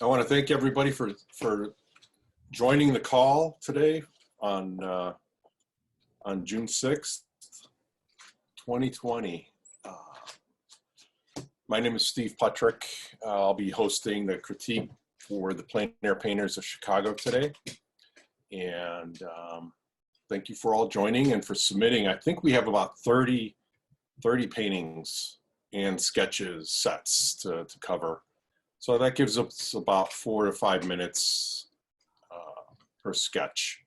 I want to thank everybody for joining the call today on June 6th, 2020. My name is Steve Puttrich. I'll be hosting the critique for the Plein Air Painters of Chicago today. And thank you for all joining and for submitting. I think we have about 30 paintings and sketches sets to cover. So that gives us about 4 to 5 minutes per sketch.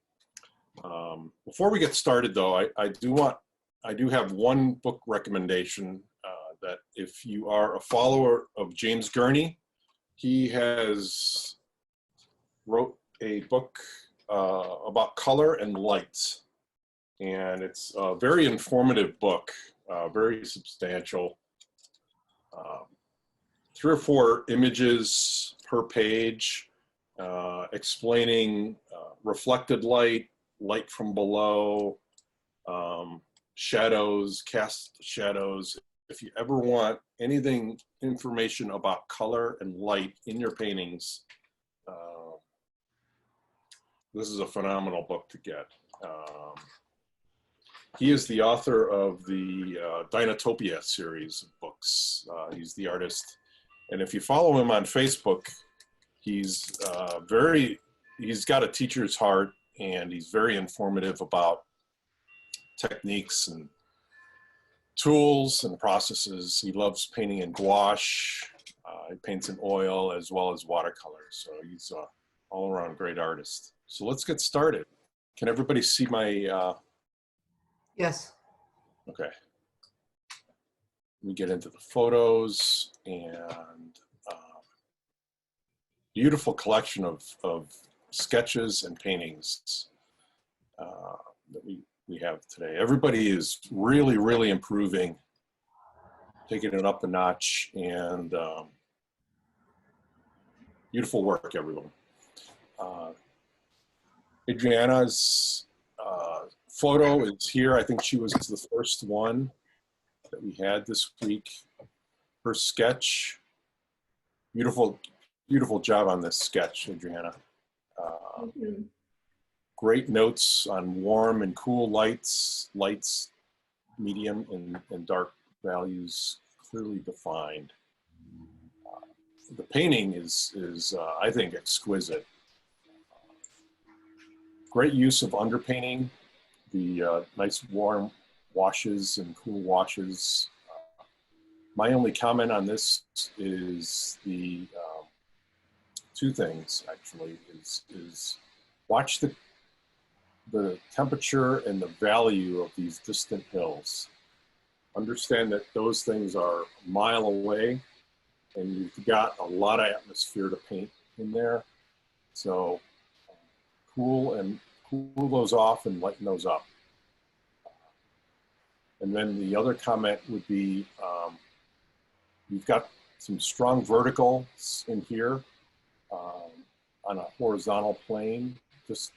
Before we get started though, I do have one book recommendation that if you are a follower of James Gurney, he has wrote a book about color and light. And it's a very informative book, very substantial. 3 or 4 images per page explaining reflected light, light from below, shadows, cast shadows. If you ever want information about color and light in your paintings, this is a phenomenal book to get. He is the author of the Dinotopia series of books. He's the artist. And if you follow him on Facebook, he's got a teacher's heart, and he's very informative about techniques and tools and processes. He loves painting in gouache. He paints in oil as well as watercolor. So he's an all-around great artist. So let's get started. Can everybody see my... Yes. Okay. Let me get into the photos, and beautiful collection of sketches and paintings that we have today. Everybody is really improving, taking it up a notch, and beautiful work, everyone. Adriana's photo is here. I think she was the first one that we had this week. Her sketch, beautiful job on this sketch, Adriana. Great notes on warm and cool lights, medium and dark values clearly defined. The painting is I think, exquisite. Great use of underpainting, the nice warm washes and cool washes. My only comment on this is the 2 things actually is watch the temperature and the value of these distant hills. Understand that those things are a mile away, and you've got a lot of atmosphere to paint in there. So cool those off and lighten those up. And then the other comment would be, you've got some strong verticals in here on a horizontal plane. Just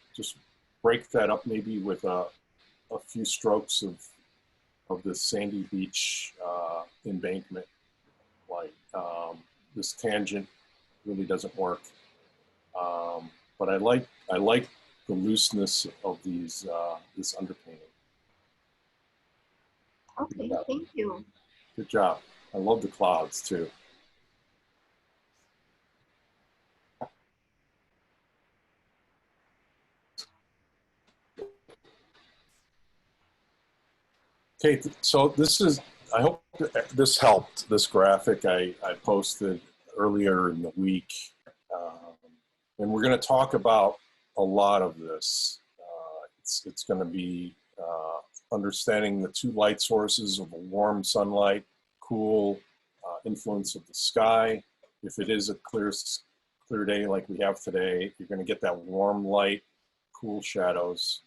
break that up maybe with a few strokes of this sandy beach embankment. Like this tangent really doesn't work. But I like the looseness of these this underpainting. Okay, thank you. Good job. I love the clouds too. Okay, so this is, I hope this helped, this graphic I posted earlier in the week. And we're going to talk about a lot of this. It's going to be understanding the 2 light sources of a warm sunlight, cool influence of the sky. If it is a clear day like we have today, you're going to get that warm light, cool shadows.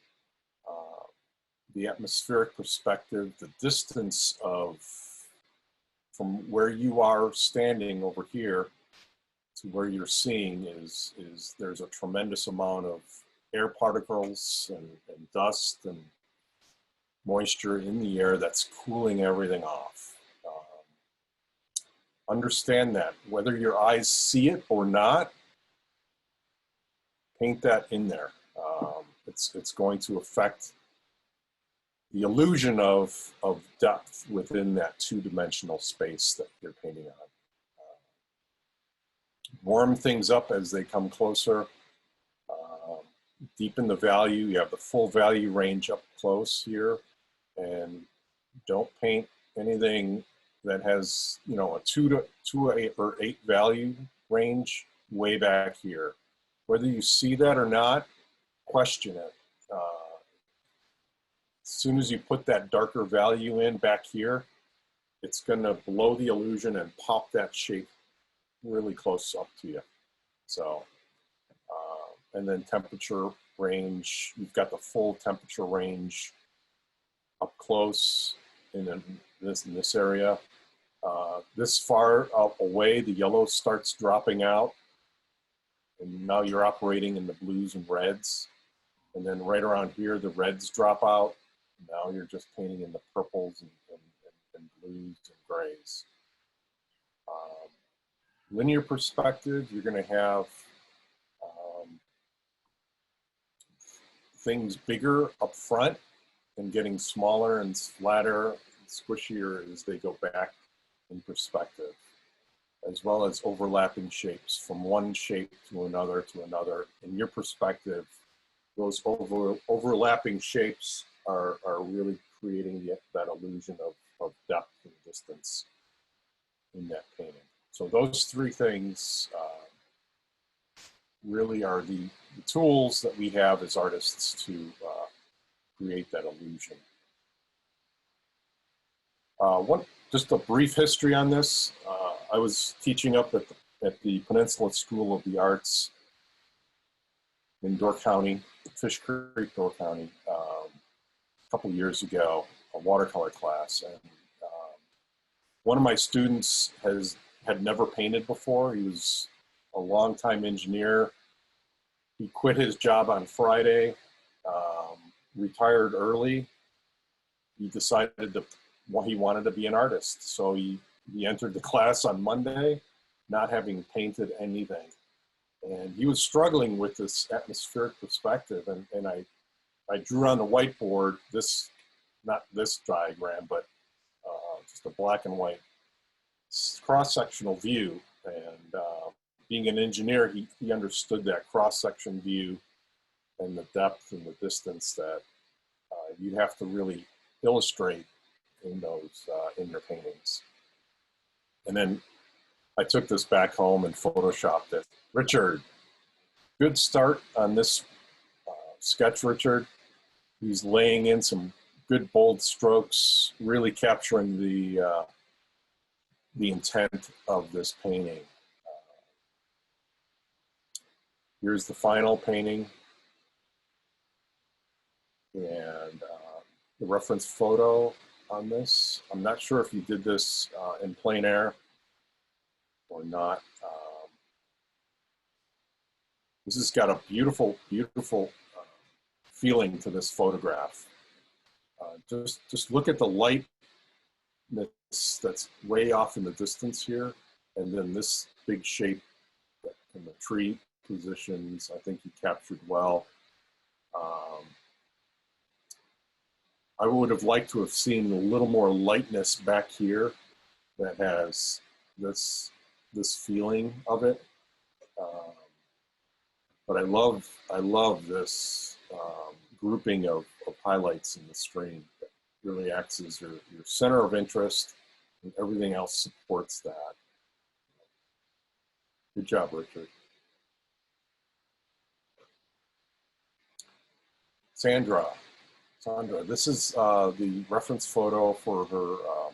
The atmospheric perspective, the distance from where you are standing over here to where you're seeing is there's a tremendous amount of air particles and dust and moisture in the air that's cooling everything off. Understand that whether your eyes see it or not, paint that in there. It's going to affect the illusion of depth within that two-dimensional space that you're painting on. Warm things up as they come closer. Deepen the value. You have the full value range up close here, and don't paint anything that has, you know, a 2 to 8 or 8 value range way back here. Whether you see that or not, question it. As soon as you put that darker value in back here, it's going to blow the illusion and pop that shape really close up to you. So, and then temperature range, you've got the full temperature range up close in this area. This far out away, the yellow starts dropping out, and now you're operating in the blues and reds. And then right around here, the reds drop out. Now you're just painting in the purples and blues and grays. Linear perspective, you're going to have things bigger up front and getting smaller and flatter and squishier as they go back in perspective, as well as overlapping shapes from one shape to another to another. In your perspective, those overlapping shapes are really creating that illusion of depth and distance in that painting. So those three things really are the tools that we have as artists to create that illusion. Just a brief history on this. I was teaching up at the Peninsula School of the Arts in Door County, Fish Creek, Door County, a couple years ago, a watercolor class. And one of my students had never painted before. He was a longtime engineer. He quit his job on Friday, retired early. He decided he wanted to be an artist. So he entered the class on Monday, not having painted anything. And he was struggling with this atmospheric perspective. And I drew on the whiteboard not this diagram, but just a black and white cross-sectional view. And being an engineer, he understood that cross-section view and the depth and the distance that you'd have to really illustrate in your paintings. And then I took this back home and photoshopped it. Richard, good start on this sketch, Richard. He's laying in some good bold strokes, really capturing the intent of this painting. Here's the final painting. And the reference photo on this. I'm not sure if you did this in plein air or not. This has got a beautiful, beautiful feeling to this photograph. Just look at the light that's way off in the distance here, and then this big shape in the tree positions, I think you captured well. I would have liked to have seen a little more lightness back here that has this feeling of it. But I love this grouping of highlights in the screen that really acts as your center of interest, and everything else supports that. Good job, Richard. Sandra, this is the reference photo for her, I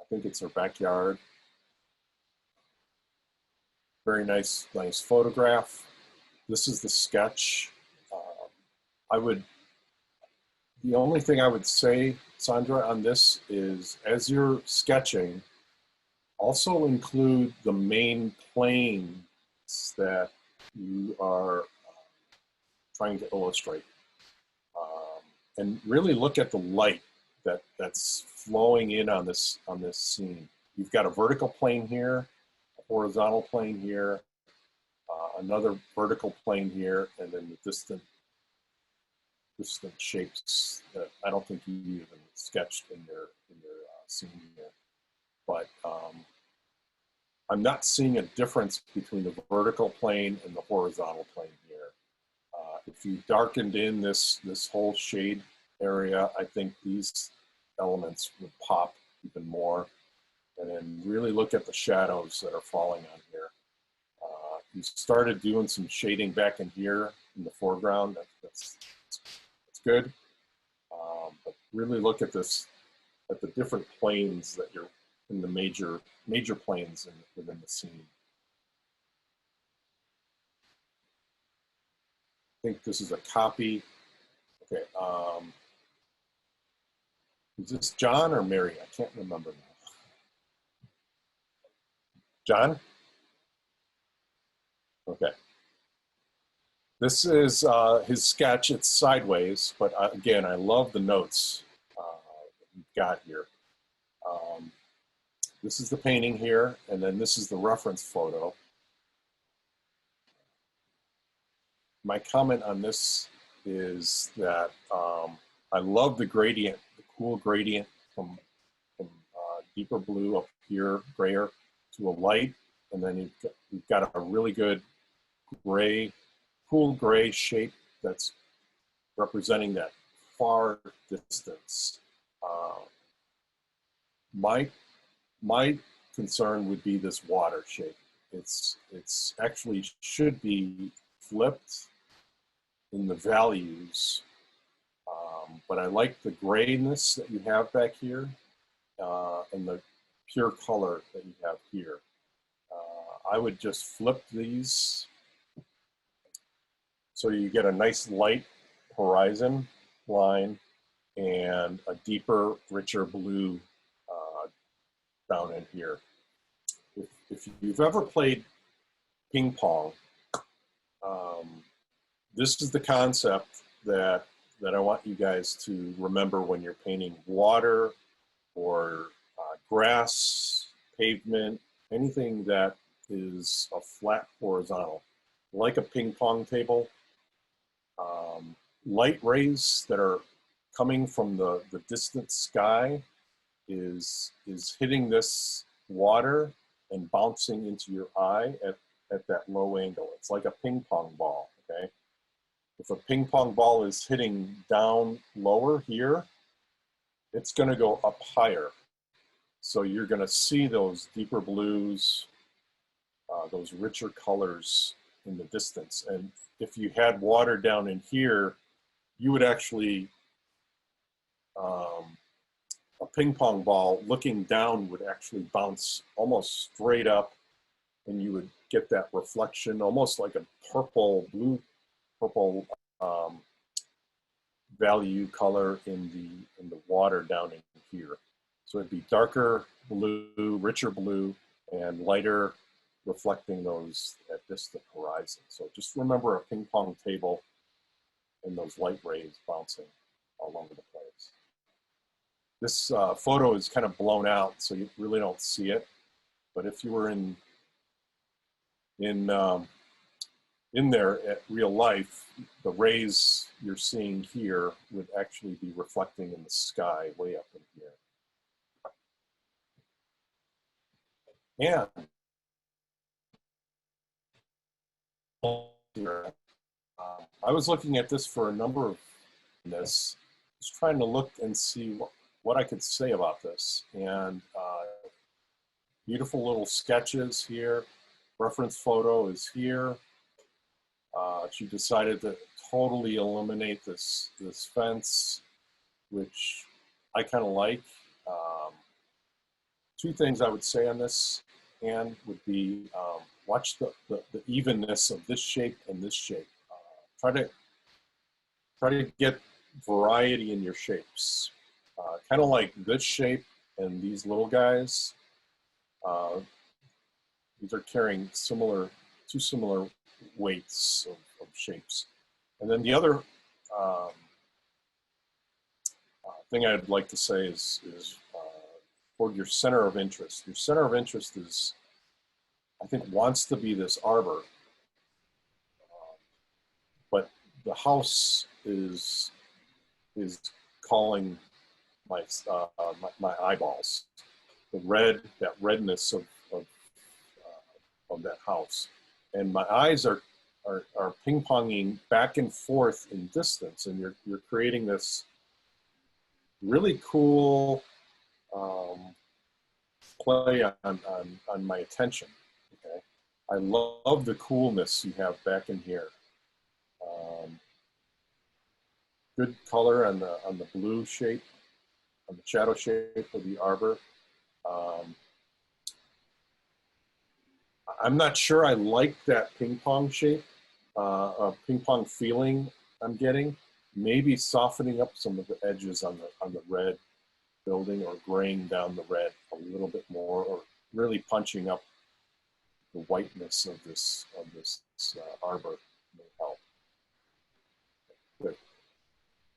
think it's her backyard. Very nice photograph. This is the sketch. The only thing I would say, Sandra, on this is, as you're sketching, also include the main planes that you are trying to illustrate. And really look at the light that's flowing in on this scene. You've got a vertical plane here, a horizontal plane here, another vertical plane here, and then the distant shapes that I don't think you even sketched in your scene here. But I'm not seeing a difference between the vertical plane and the horizontal plane here. If you darkened in this whole shade area, I think these elements would pop even more. And then really look at the shadows that are falling on here. You started doing some shading back in here in the foreground. That's good. But really look at this, at the different planes that you're in, the major planes within the scene. I think this is a copy. Okay. Is this John or Mary? I can't remember now. John? Okay. This is his sketch. It's sideways, but again, I love the notes that we've got here. This is the painting here, and then this is the reference photo. My comment on this is that I love the gradient, the cool gradient from deeper blue up here, grayer, to a light, and then you've got a really good gray, cool gray shape that's representing that far distance. My concern would be this water shape. It's actually should be flipped in the values, but I like the grayness that you have back here and the pure color that you have here. I would just flip these so you get a nice light horizon line and a deeper, richer blue down in here. If you've ever played ping pong, this is the concept that I want you guys to remember when you're painting water or grass, pavement, anything that is a flat horizontal, like a ping pong table. Light rays that are coming from the distant sky is hitting this water and bouncing into your eye at that low angle. It's like a ping pong ball, okay? If a ping pong ball is hitting down lower here, it's gonna go up higher. So you're gonna see those deeper blues, those richer colors in the distance. And if you had water down in here, you would actually, a ping pong ball looking down would actually bounce almost straight up, and you would get that reflection, almost like a purple value color in the water down in here. So it'd be darker blue, richer blue, and lighter, reflecting those at distant horizon. So just remember a ping pong table and those light rays bouncing all over the place. This photo is kind of blown out, so you really don't see it. But if you were in there at real life, the rays you're seeing here would actually be reflecting in the sky way up in here. And I was looking at this for a number of this, just trying to look and see what I could say about this. And beautiful little sketches here. Reference photo is here. She decided to totally eliminate this fence, which I kind of like. Two things I would say on this, and would be watch the evenness of this shape and this shape. Try to get variety in your shapes. Kind of like this shape and these little guys. These are carrying two similar weights of shapes. And then the other thing I'd like to say is for your center of interest. Your center of interest is, I think, wants to be this arbor. the house is calling my eyeballs. The red, that redness of that house, and my eyes are ping-ponging back and forth in distance, and you're creating this really cool play on my attention. Okay, I love the coolness you have back in here. Good color on the blue shape, on the shadow shape of the arbor. I'm not sure I like that ping pong shape, ping pong feeling I'm getting. Maybe softening up some of the edges on the red building, or graying down the red a little bit more, or really punching up the whiteness of this arbor may help. Good.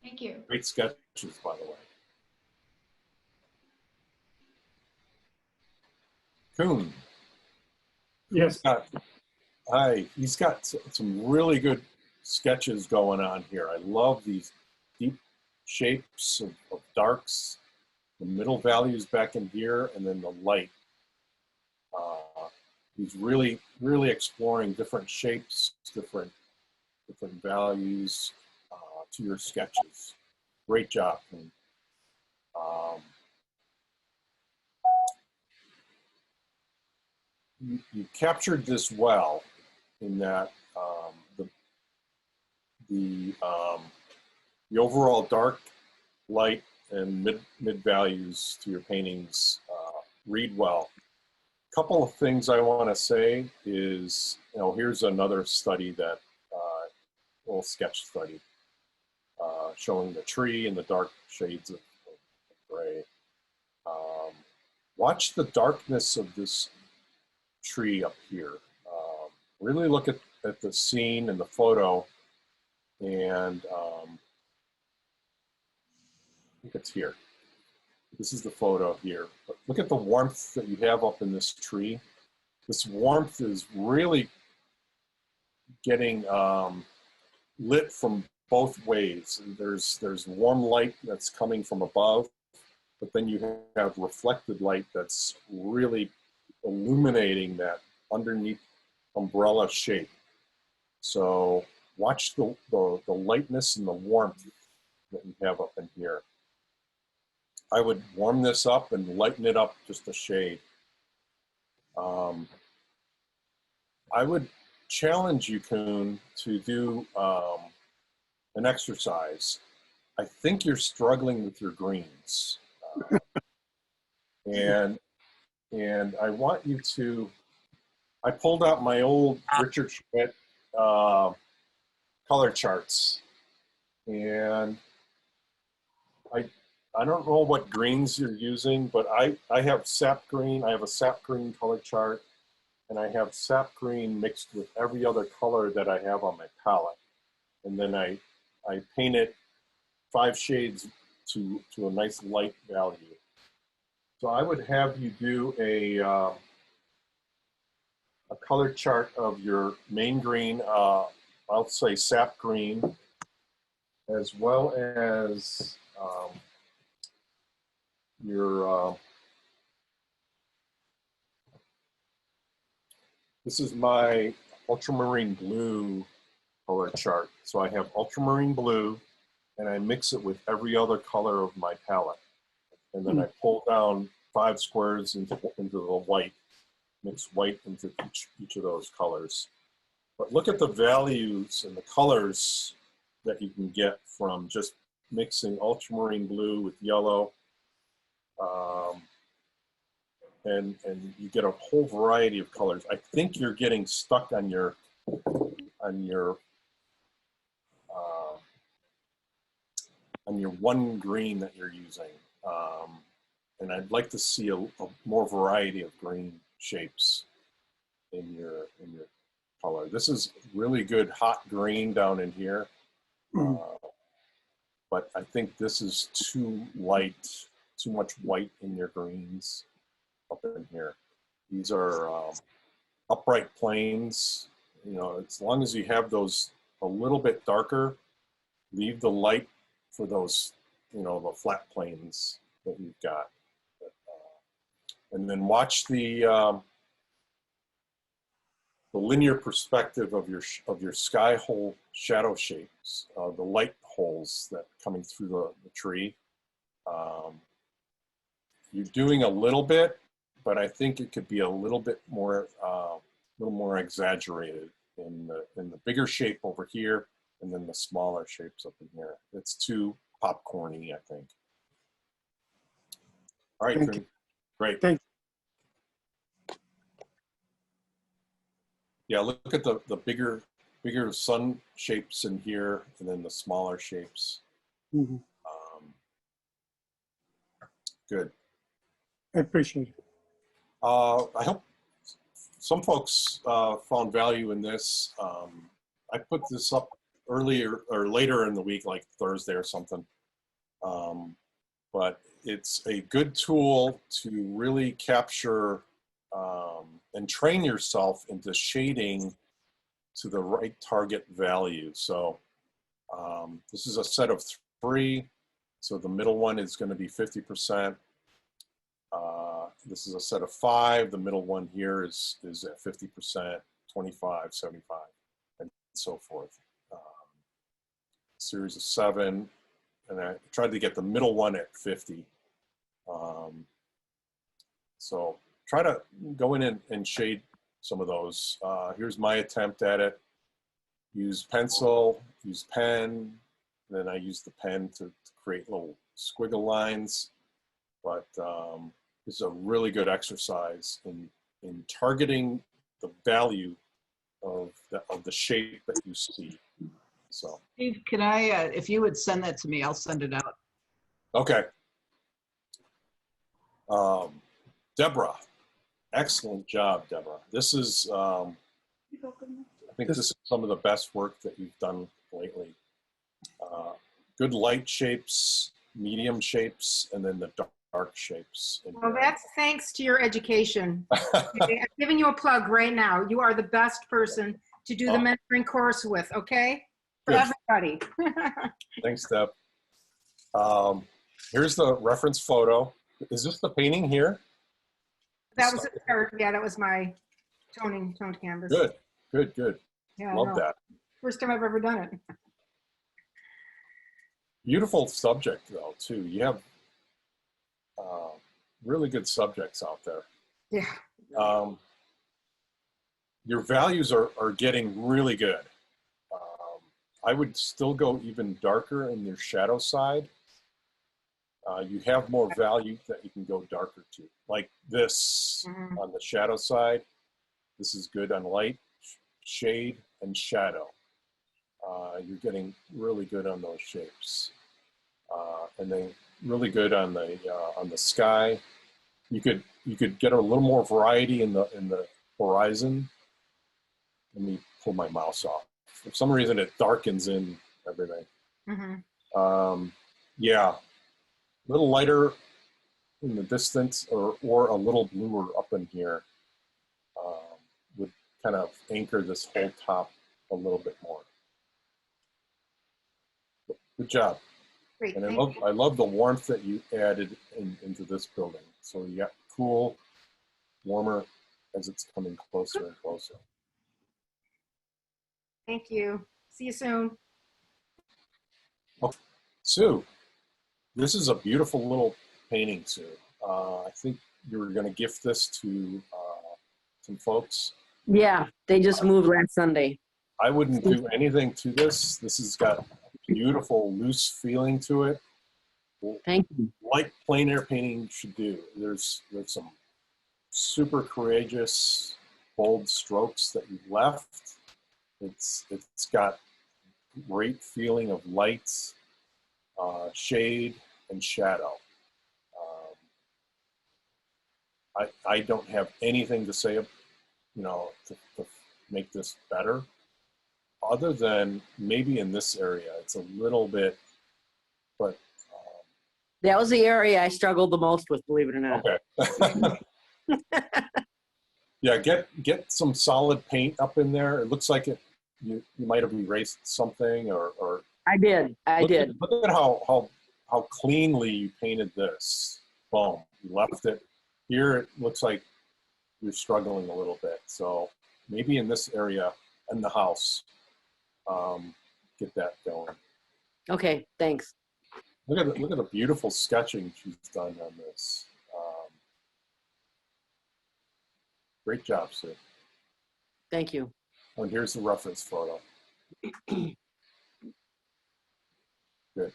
Thank you. Great sketches, by the way. Kuhn. Yes. He's got some really good sketches going on here. I love these deep shapes of darks, the middle values back in here, and then the light. He's really, really exploring different shapes, different values to your sketches. Great job. And, you captured this well in that the overall dark, light, and mid values to your paintings read well. A couple of things I want to say is, here's another study that little sketch study showing the tree and the dark shades of gray. Watch the darkness of this tree up here. Really look at the scene and the photo, and I think it's here. This is the photo here. But look at the warmth that you have up in this tree. This warmth is really getting lit from both ways. There's warm light that's coming from above, but then you have reflected light that's really illuminating that underneath umbrella shape. So watch the lightness and the warmth that you have up in here. I would warm this up and lighten it up just a shade. I would challenge you, Kuhn, to do an exercise. I think you're struggling with your greens. And I want you to, I pulled out my old Richard Schmidt color charts, and I don't know what greens you're using, but I have sap green. I have a sap green color chart, and I have sap green mixed with every other color that I have on my palette. And then I paint it 5 shades to a nice light value. So I would have you do a color chart of your main green, I'll say sap green, as well as your, this is my ultramarine blue color chart. So I have ultramarine blue, and I mix it with every other color of my palette. And then I pull down 5 squares into the white, mix white into each of those colors. But look at the values and the colors that you can get from just mixing ultramarine blue with yellow. And you get a whole variety of colors. I think you're getting stuck on your one green that you're using. And I'd like to see a more variety of green shapes in your color. This is really good hot green down in here. But I think this is too light, too much white in your greens up in here. These are upright planes. As long as you have those a little bit darker. Leave the light for those, you know, the flat planes that you've got. And then watch the linear perspective of your sky hole shadow shapes, the light holes that coming through the tree. You're doing a little bit, but I think it could be a little more exaggerated in the bigger shape over here, and then the smaller shapes up in here. It's too popcorny, I think. All right, Thank you. great. Thank Yeah, look at the bigger sun shapes in here, and then the smaller shapes. Mhm. Good. I appreciate it. I hope some folks found value in this. I put this up earlier or later in the week, like Thursday or something. But it's a good tool to really capture and train yourself into shading to the right target value. So this is a set of 3. So the middle one is going to be 50%. This is a set of 5. The middle one here is at 50%, 25, 75, and so forth. Series of 7, and I tried to get the middle one at 50. So try to go in and shade some of those. Here's my attempt at it. Use pencil, use pen, then I use the pen to create little squiggle lines. But this is a really good exercise in targeting the value of the shape that you see. So Steve, can I, if you would send that to me, I'll send it out. okay. Deborah, excellent job, Deborah. This is, I think this is some of the best work that you've done lately. Good light shapes, medium shapes, and then the dark shapes. Well, that's thanks to your education. Okay, I'm giving you a plug right now. You are the best person to do the mentoring course with, okay? For Good. everybody. Thanks, Deb. Here's the reference photo. Is this the painting here? That was, yeah, that was my toned canvas. Good, good, good. Yeah, Love that. First time I've ever done it. Beautiful subject, though, too. You have really good subjects out there. Yeah. Your values are getting really good. I would still go even darker in your shadow side. You have more value that you can go darker to. Like this on the shadow side. This is good on light, shade, and shadow. You're getting really good on those shapes. And then really good on the sky. You could get a little more variety in the horizon. Let me pull my mouse off. For some reason, it darkens in everything. Yeah, a little lighter in the distance, or a little bluer up in here would kind of anchor this whole top a little bit more. Good job. Great. And I love the warmth that you added into this building. So you got cool, warmer as it's coming closer and closer. Thank you. See you soon. Oh, Sue, this is a beautiful little painting, Sue. I think you were going to gift this to some folks. Yeah, they just moved last Sunday. I wouldn't do anything to this. This has got beautiful, loose feeling to it. Thank you. Like plein air painting should do. There's some super courageous, bold strokes that you've left. It's got great feeling of lights, shade, and shadow. I don't have anything to say, to make this better, other than maybe in this area it's a little bit, but That was the area I struggled the most with, believe it or not. okay. Yeah, get some solid paint up in there. It looks like it you might have erased something or I did. I look did. Look at how cleanly you painted this. Boom, you left it. Here it looks like you're struggling a little bit. So maybe in this area in the house, get that going. Okay, thanks. Look at the beautiful sketching she's done on this. Great job, Sue. Thank you. And here's the reference photo. Good.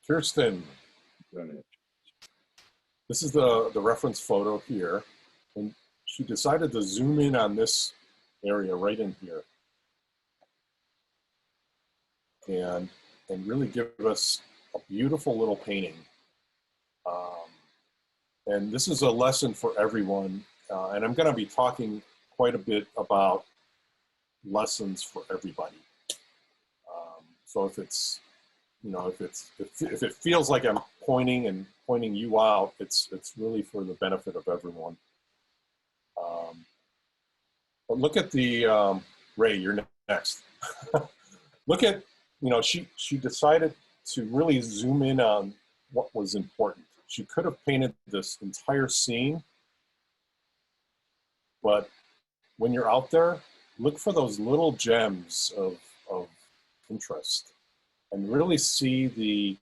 Kirsten, this is the reference photo here. And she decided to zoom in on this area right in here. And really give us a beautiful little painting. And this is a lesson for everyone. And I'm going to be talking quite a bit about lessons for everybody. So if it's, you know, if it feels like I'm pointing you out, it's really for the benefit of everyone. But look at the Ray, you're next. Look at, you know, she decided to really zoom in on what was important. She could have painted this entire scene, but when you're out there, look for those little gems of interest and really see the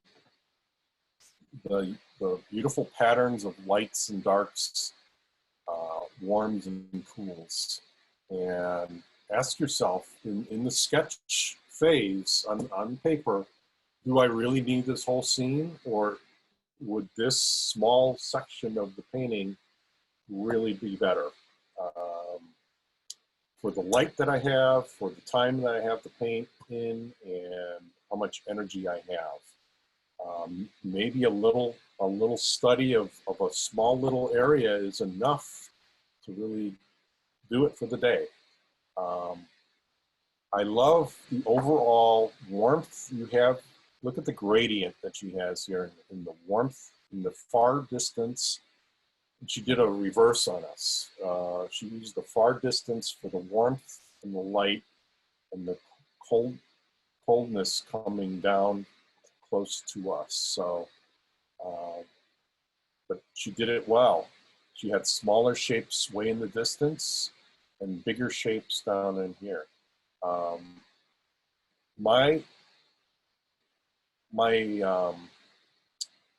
beautiful patterns of lights and darks, warms and cools. And ask yourself in the sketch phase on paper, do I really need this whole scene, or would this small section of the painting really be better? For the light that I have, for the time that I have to paint in, and how much energy I have. Maybe a little study of a small little area is enough to really do it for the day. I love the overall warmth you have. Look at the gradient that she has here in the warmth in the far distance. She did a reverse on us. She used the far distance for the warmth and the light and the coldness coming down close to us. So, but she did it well. She had smaller shapes way in the distance and bigger shapes down in here. My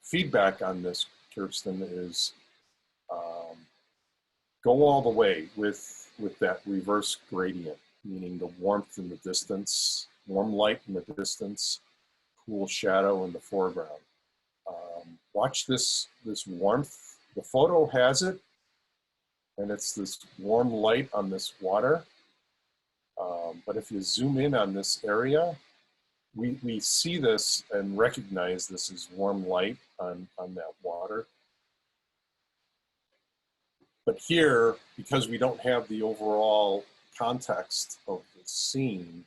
feedback on this, Kirsten, is go all the way with that reverse gradient, meaning the warmth in the distance, warm light in the distance, cool shadow in the foreground. Watch this warmth. The photo has it, and it's this warm light on this water. But if you zoom in on this area, we see this and recognize this as warm light on that water. But here, because we don't have the overall context of the scene,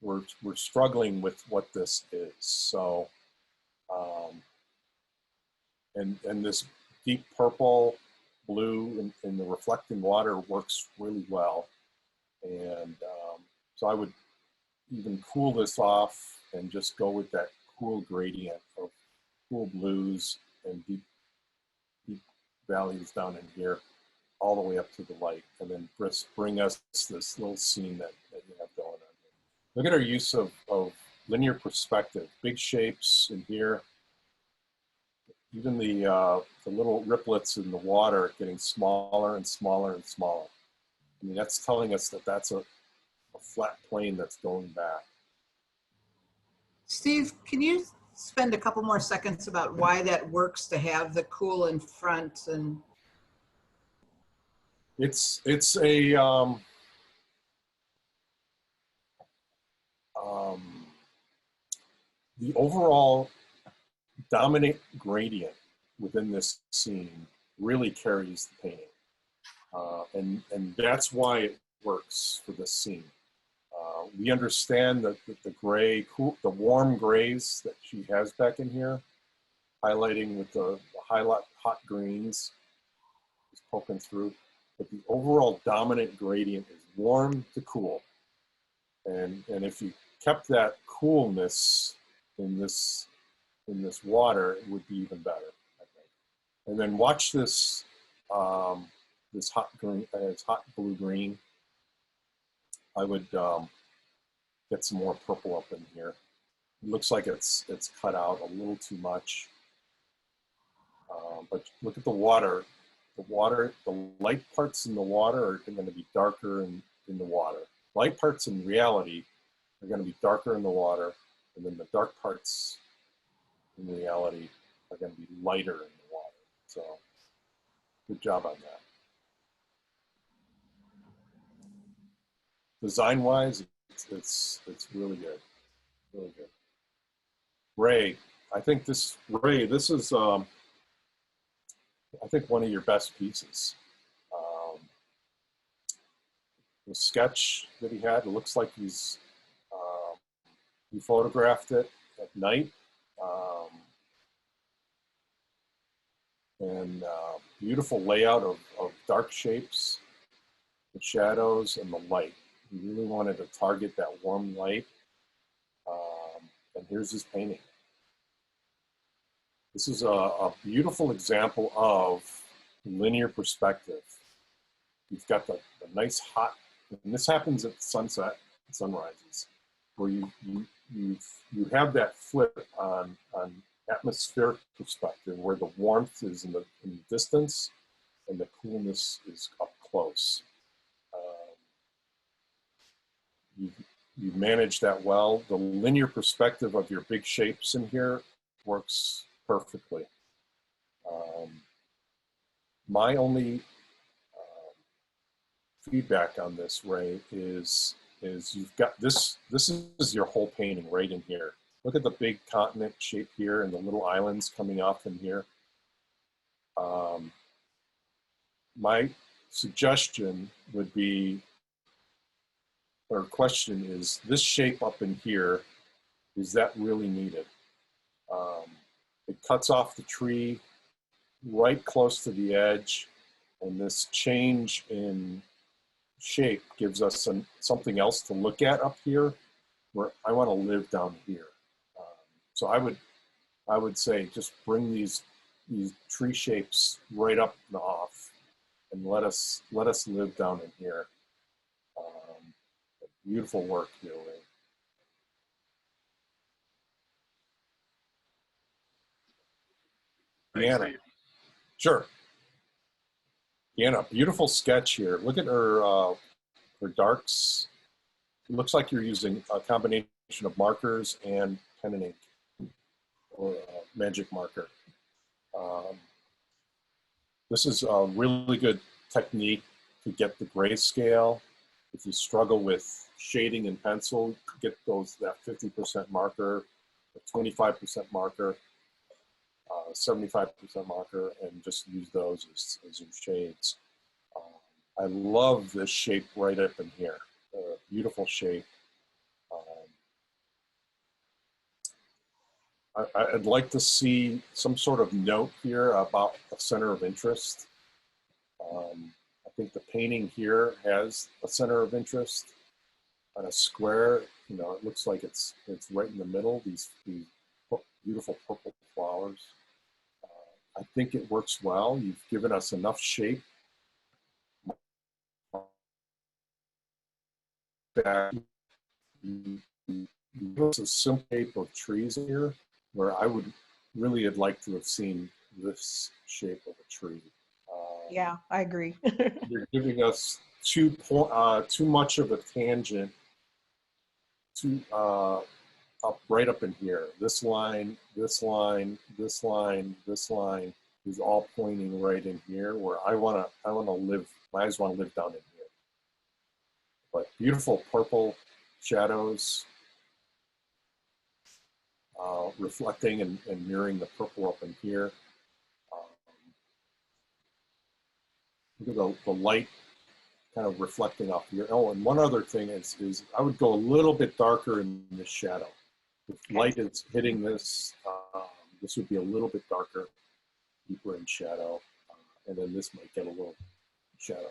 we're struggling with what this is. So, and this deep purple, blue in the reflecting water works really well. And so I would even cool this off and just go with that cool gradient of cool blues and deep values down in here, all the way up to the light, and then bring us this little scene that you have going on here. Look at our use of linear perspective, big shapes in here. Even the little riplets in the water getting smaller and smaller and smaller. I mean, that's telling us that that's a flat plane that's going back. Steve, can you spend a couple more seconds about why that works to have the cool in front? And it's a the overall dominant gradient within this scene really carries the painting, and that's why it works for this scene. We understand that the gray, the warm grays that she has back in here, highlighting with the hot greens, just poking through. but the overall dominant gradient is warm to cool. And if you kept that coolness in this water, it would be even better, I think. And then watch this this hot green, it's hot blue green. I would get some more purple up in here. It looks like it's cut out a little too much. But look at the water. The light parts in the water are going to be darker in the water. Light parts in reality are going to be darker in the water, and then the dark parts in reality are going to be lighter in the water. So good job on that. Design-wise, it's really good, really good. Ray, I think this is I think one of your best pieces. The sketch that he had, it looks like he photographed it at night. And beautiful layout of dark shapes, the shadows, and the light. He really wanted to target that warm light. And here's his painting. This is a beautiful example of linear perspective. You've got the nice hot, and this happens at sunset, sunrises, where you have that flip on atmospheric perspective, where the warmth is in the distance and the coolness is up close. You've managed that well. The linear perspective of your big shapes in here works perfectly. My only feedback on this, Ray, is you've got this is your whole painting right in here. Look at the big continent shape here and the little islands coming off in here. My suggestion would be, or question is, this shape up in here, is that really needed? It cuts off the tree right close to the edge, and this change in shape gives us something else to look at up here, where I want to live down here. So I would say just bring these tree shapes right up and off, and let us live down in here. Beautiful work here, Ray. Deanna. Sure. Deanna, beautiful sketch here. Look at her darks. It looks like you're using a combination of markers and pen and ink, or magic marker. This is a really good technique to get the grayscale. If you struggle with shading in pencil, get that 50% marker, the 25% marker, 75% marker, and just use those as your shades. I love this shape right up in here. Beautiful shape. I'd like to see some sort of note here about a center of interest. I think the painting here has a center of interest on a square. You know, it looks like it's right in the middle, these beautiful purple flowers. I think it works well. You've given us enough shape. You give us a simple shape of trees here, where I would really have liked to have seen this shape of a tree. Yeah, I agree. You're giving us too much of a tangent up right up in here. This line, this line, this line, this line is all pointing right in here, where I wanna live. I just want to live down in here. But beautiful purple shadows, reflecting and mirroring the purple up in here. Look at the light kind of reflecting off here. Oh, and one other thing is I would go a little bit darker in the shadow. If light is hitting this, this would be a little bit darker, deeper in shadow, and then this might get a little shadow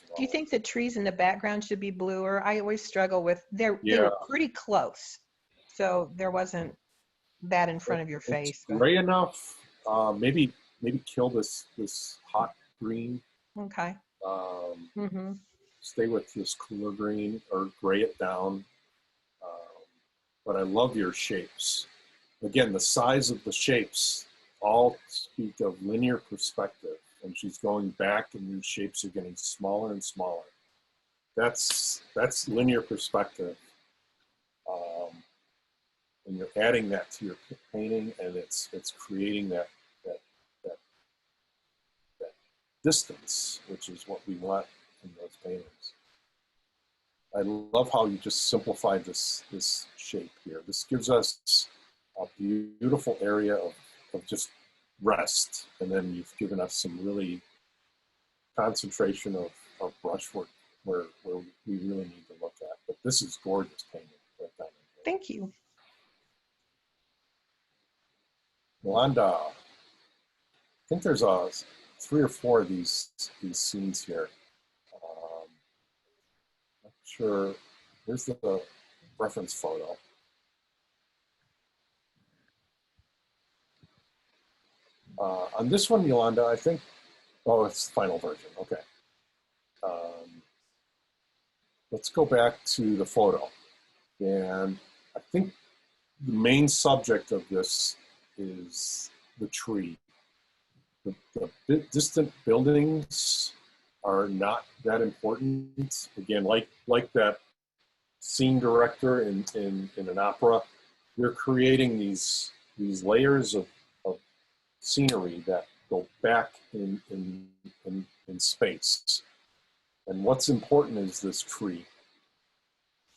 well. Do you think the trees in the background should be bluer? I always struggle with, they Yeah. were pretty close. So there wasn't that in front of your It's face. gray enough. Maybe kill this hot green. Okay. Mm-hmm. Stay with this cooler green or gray it down. But I love your shapes. Again, the size of the shapes all speak of linear perspective. And she's going back and these shapes are getting smaller and smaller. That's linear perspective. And you're adding that to your painting, and it's creating that distance, which is what we want in those paintings. I love how you just simplified this shape here. This gives us a beautiful area of just rest, and then you've given us some really concentration of brushwork where we really need to look at. But this is gorgeous painting. Right down there. Thank you. Yolanda, I think there's 3 or 4 of these scenes here. Not sure. Here's the reference photo. On this one, Yolanda, I think, oh, it's the final version. Okay. Let's go back to the photo. And I think the main subject of this is the tree. The distant buildings are not that important. Again, like that scene director in an opera, you're creating these layers of scenery that go back in space. And what's important is this tree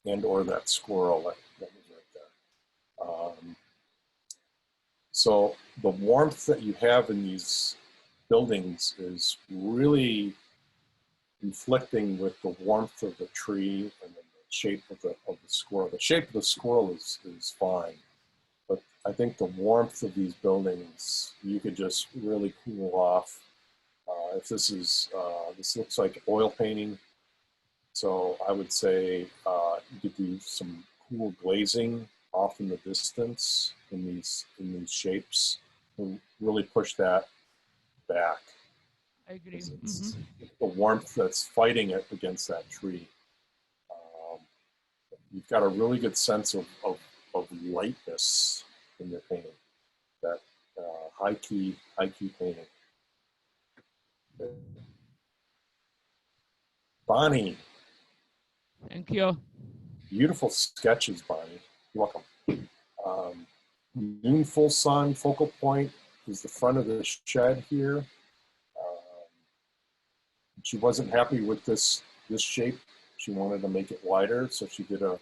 and or that squirrel that was right there. So the warmth that you have in these buildings is really conflicting with the warmth of the tree and the shape of the squirrel. The shape of the squirrel is fine, but I think the warmth of these buildings, you could just really cool off. If this looks like oil painting, so I would say you could do some cool glazing off in the distance in these shapes and really push that back. I agree. It's the warmth that's fighting it against that tree. You've got a really good sense of lightness in your painting, that high key painting. Bonnie. Thank you. Beautiful sketches, Bonnie. You're welcome. Noon full sun, focal point is the front of the shed here. She wasn't happy with this shape. She wanted to make it wider, so she did I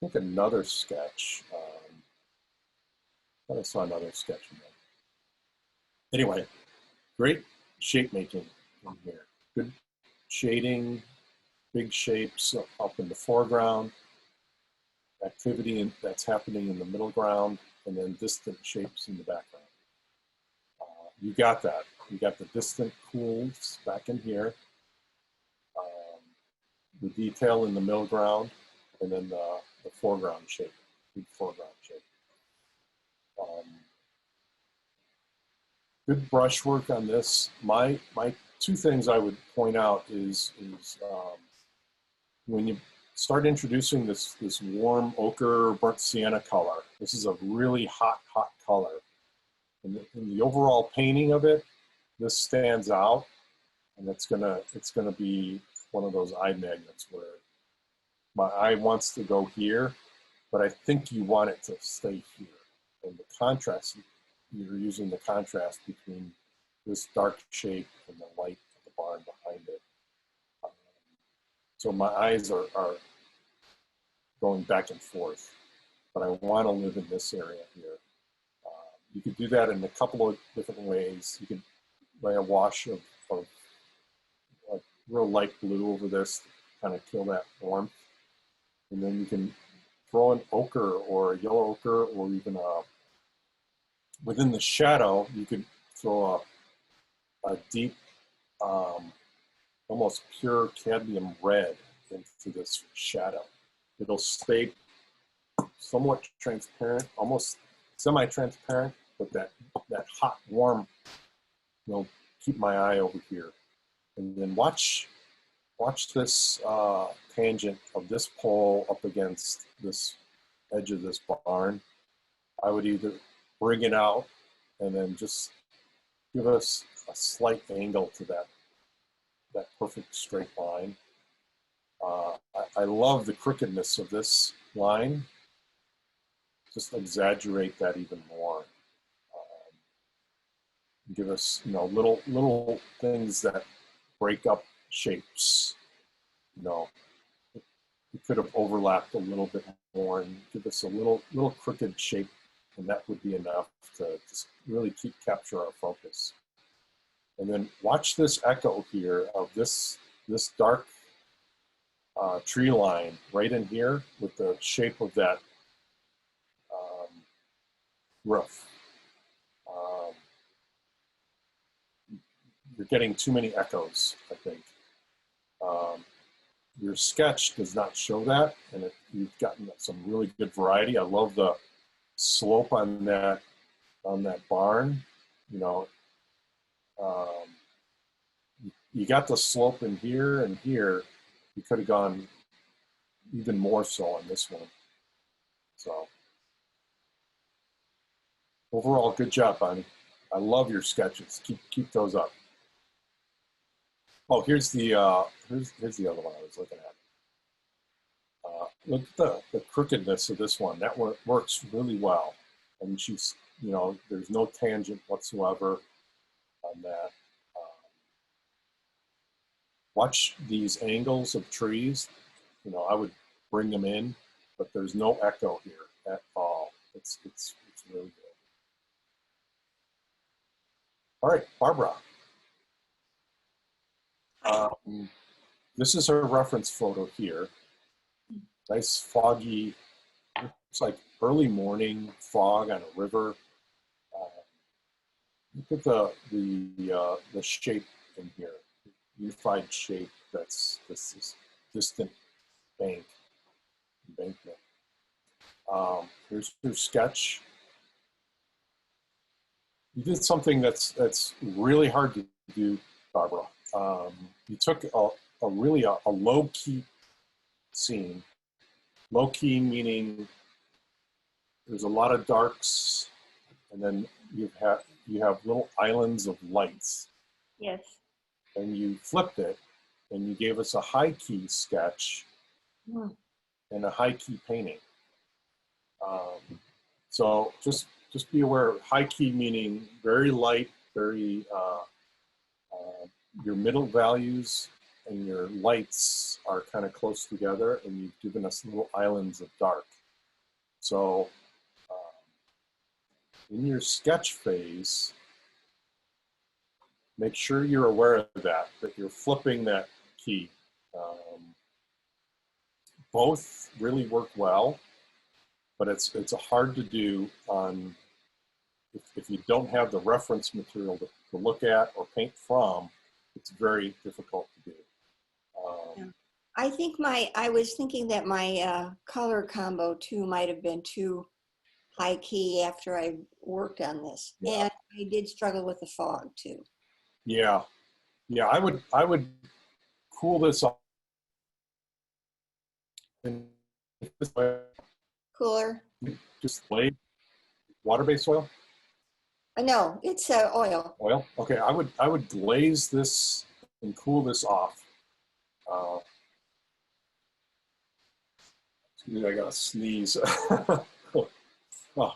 think another sketch. I thought I saw another sketch in there. Anyway, great shape making in here. Good shading, big shapes up in the foreground, activity that's happening in the middle ground, and then distant shapes in the background. You got that. You got the distant cools back in here, the detail in the middle ground, and then the foreground shape, big foreground shape. Good brushwork on this. My 2 things I would point out is when you start introducing this warm ochre burnt sienna color, this is a really hot color. In the overall painting of it, this stands out, and it's gonna be one of those eye magnets where my eye wants to go here, but I think you want it to stay here. And the contrast, you're using the contrast between this dark shape and the light of the barn behind it. So my eyes are going back and forth, but I want to live in this area here. You could do that in a couple of different ways. You could lay a wash of like real light blue over this to kind of kill that warmth. And then you can throw an ochre or a yellow ochre, or even within the shadow, you could throw a deep almost pure cadmium red into this shadow. It'll stay somewhat transparent, almost semi-transparent, but that hot, warm, keep my eye over here. And then watch this tangent of this pole up against this edge of this barn. I would either bring it out and then just give us a slight angle to that perfect straight line. I love the crookedness of this line. Just exaggerate that even more. Give us, little things that break up shapes. It could have overlapped a little bit more and give us a little crooked shape, and that would be enough to just really capture our focus. And then watch this echo here of this dark tree line right in here with the shape of that roof. You're getting too many echoes, I think. Your sketch does not show that, and you've gotten some really good variety. I love the slope on that barn. You got the slope in here and here. You could have gone even more so on this one. So overall, good job, Bonnie. I love your sketches. Keep those up. Oh, here's the here's the other one I was looking at. Look at the crookedness of this one. That works really well. And she's, there's no tangent whatsoever on that. Watch these angles of trees. I would bring them in, but there's no echo here at all. It's really good. All right, Barbara. This is her reference photo here. Nice foggy, looks like early morning fog on a river. Look at the shape in here, unified shape. That's this distant embankment. Here's your sketch. You did something that's really hard to do, Barbara. You took a really low-key scene. Low-key meaning there's a lot of darks, and then you have little islands of lights. Yes. And you flipped it, and you gave us a high-key sketch and a high-key painting. So just be aware, high-key meaning very light, very your middle values and your lights are kind of close together, and you've given us little islands of dark. So in your sketch phase, make sure you're aware of that you're flipping that key. Both really work well, but it's hard to do on if you don't have the reference material to look at or paint from. It's very difficult to do. I think I was thinking that my color combo too might have been too high key after I worked on this. Yeah. And I did struggle with the fog too. Yeah. I would cool this off. Cooler? Just lay water-based oil. No, it's oil. Oil. Okay, I would glaze this and cool this off. Excuse me, I gotta sneeze. Oh,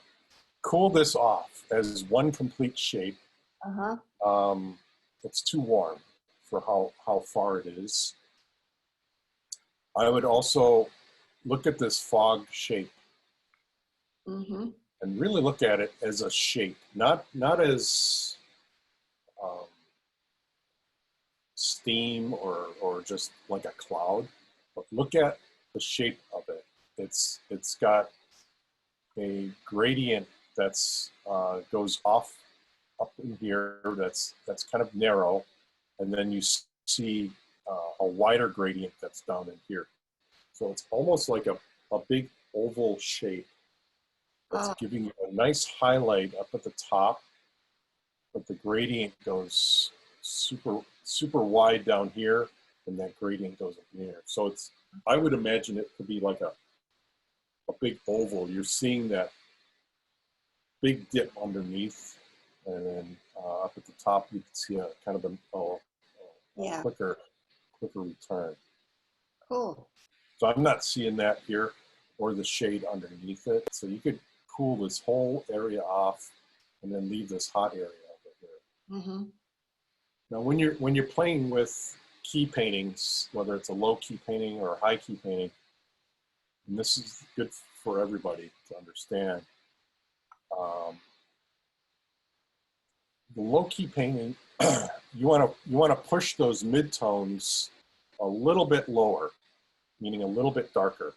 cool this off as one complete shape. It's too warm for how far it is. I would also look at this fog shape and really look at it as a shape, not as steam or just like a cloud, but look at the shape of it. It's got a gradient that's goes off up in here that's kind of narrow, and then you see a wider gradient that's down in here. So it's almost like a big oval shape that's Oh. giving you a nice highlight up at the top, but the gradient goes super wide down here, and that gradient goes up here. So it's, I would imagine it could be like a big oval. You're seeing that big dip underneath, and then up at the top you can see a kind of a Yeah, quicker return. cool. So I'm not seeing that here or the shade underneath it. So you could cool this whole area off and then leave this hot area over here. Mm-hmm. Now when you're playing with key paintings, whether it's a low key painting or a high key painting, and this is good for everybody to understand, the low key painting, you want to push those midtones a little bit lower, meaning a little bit darker.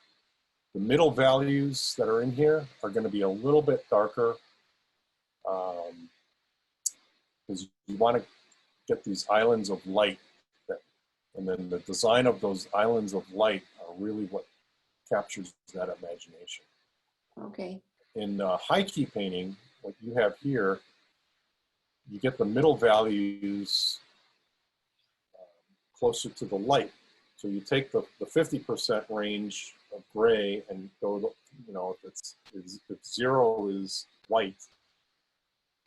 The middle values that are in here are going to be a little bit darker, because you want to get these islands of light, and then the design of those islands of light are really what captures that imagination. Okay. In high key painting, what you have here, you get the middle values closer to the light. So you take the 50% range of gray and go, you know, if 0 is white,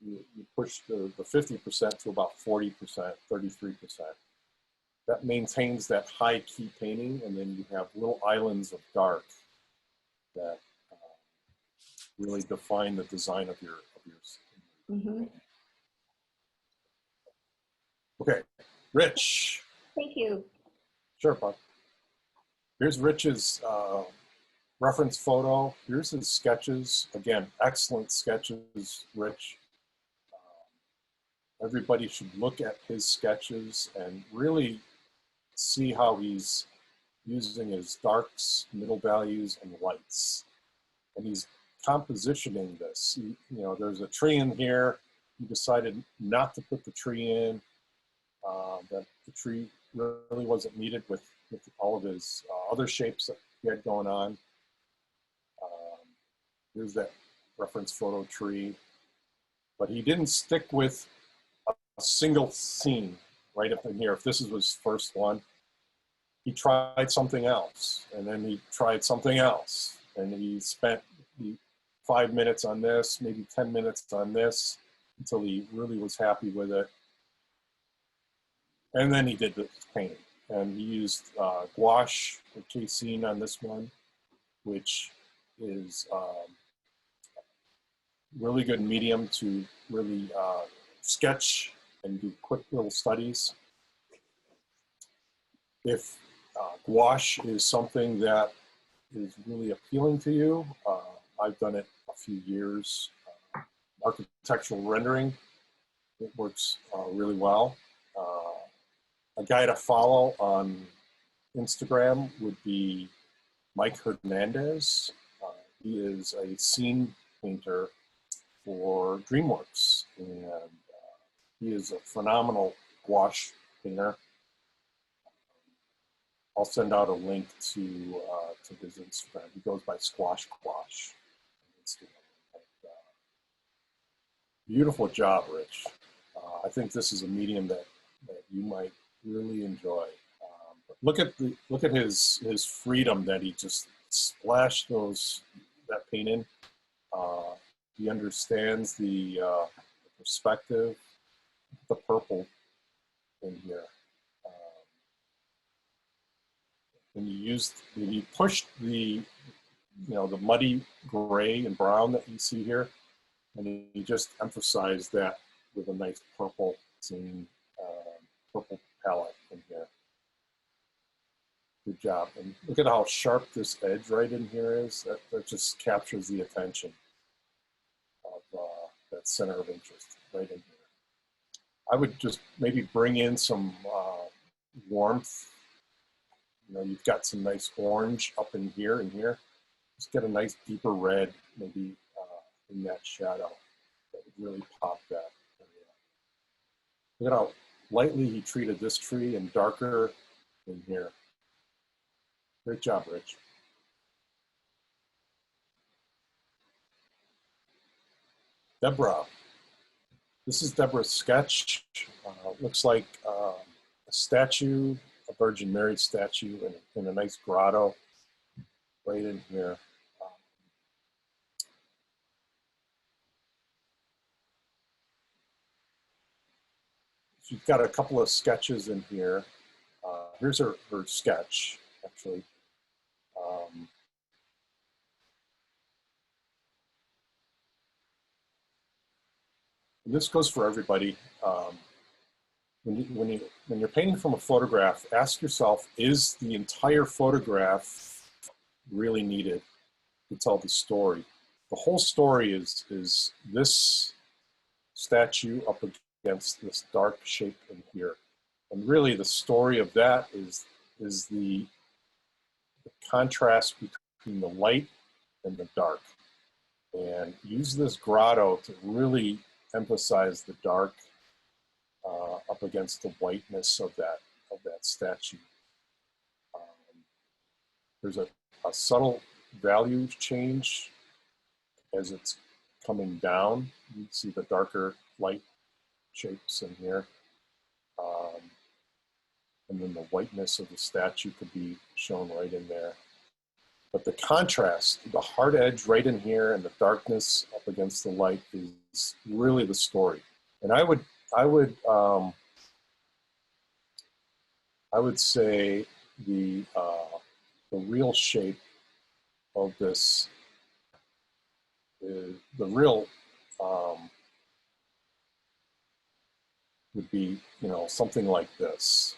you push the 50% to about 40%, 33%. That maintains that high key painting, and then you have little islands of dark that really define the design of your. Mm-hmm. Okay, Rich. Thank you. Sure, Bob. Here's Rich's reference photo. Here's his sketches. Again, excellent sketches, Rich. Everybody should look at his sketches and really see how he's using his darks, middle values, and lights. And he's compositioning this. You know, there's a tree in here. He decided not to put the tree in. That the tree really wasn't needed with all of his other shapes that he had going on. Here's that reference photo tree. But he didn't stick with a single scene right up in here. If this is his first one, he tried something else, and then he tried something else, and he spent 5 minutes on this, maybe 10 minutes on this, until he really was happy with it. And then he did the painting, and he used gouache or casein on this one, which is really good medium to really sketch and do quick little studies. If gouache is something that is really appealing to you, I've done it a few years. Architectural rendering, it works really well. A guy to follow on Instagram would be Mike Hernandez. He is a scene painter for DreamWorks, and he is a phenomenal gouache painter. I'll send out a link to his Instagram. He goes by Squash Gouache on Instagram. And, beautiful job, Rich. I think this is a medium that you might really enjoy. But look at his freedom that he just splashed that paint in. He understands the perspective, the purple in here. And you pushed the muddy gray and brown that you see here, and you just emphasized that with a nice purple scene, purple palette in here. Good job. And look at how sharp this edge right in here is. That just captures the attention of that center of interest right in here. I would just maybe bring in some warmth. You know, you've got some nice orange up in here and here. Just get a nice deeper red, maybe in that shadow. That would really pop that area. Look at how lightly he treated this tree and darker in here. Great job, Rich. Deborah. This is Deborah's sketch. Looks like a statue, a Virgin Mary statue in a nice grotto right in here. She's got a couple of sketches in here. Here's her sketch, actually. And this goes for everybody. When you're painting from a photograph, ask yourself, is the entire photograph really needed to tell the story? The whole story is this statue up against this dark shape in here. And really the story of that is the contrast between the light and the dark. And use this grotto to really emphasize the dark up against the whiteness of that statue. There's a subtle value change as it's coming down. You see the darker light shapes in here. And then the whiteness of the statue could be shown right in there. But the contrast, the hard edge right in here and the darkness up against the light is really the story. And I would say the real shape of this is the real would be, you know, something like this.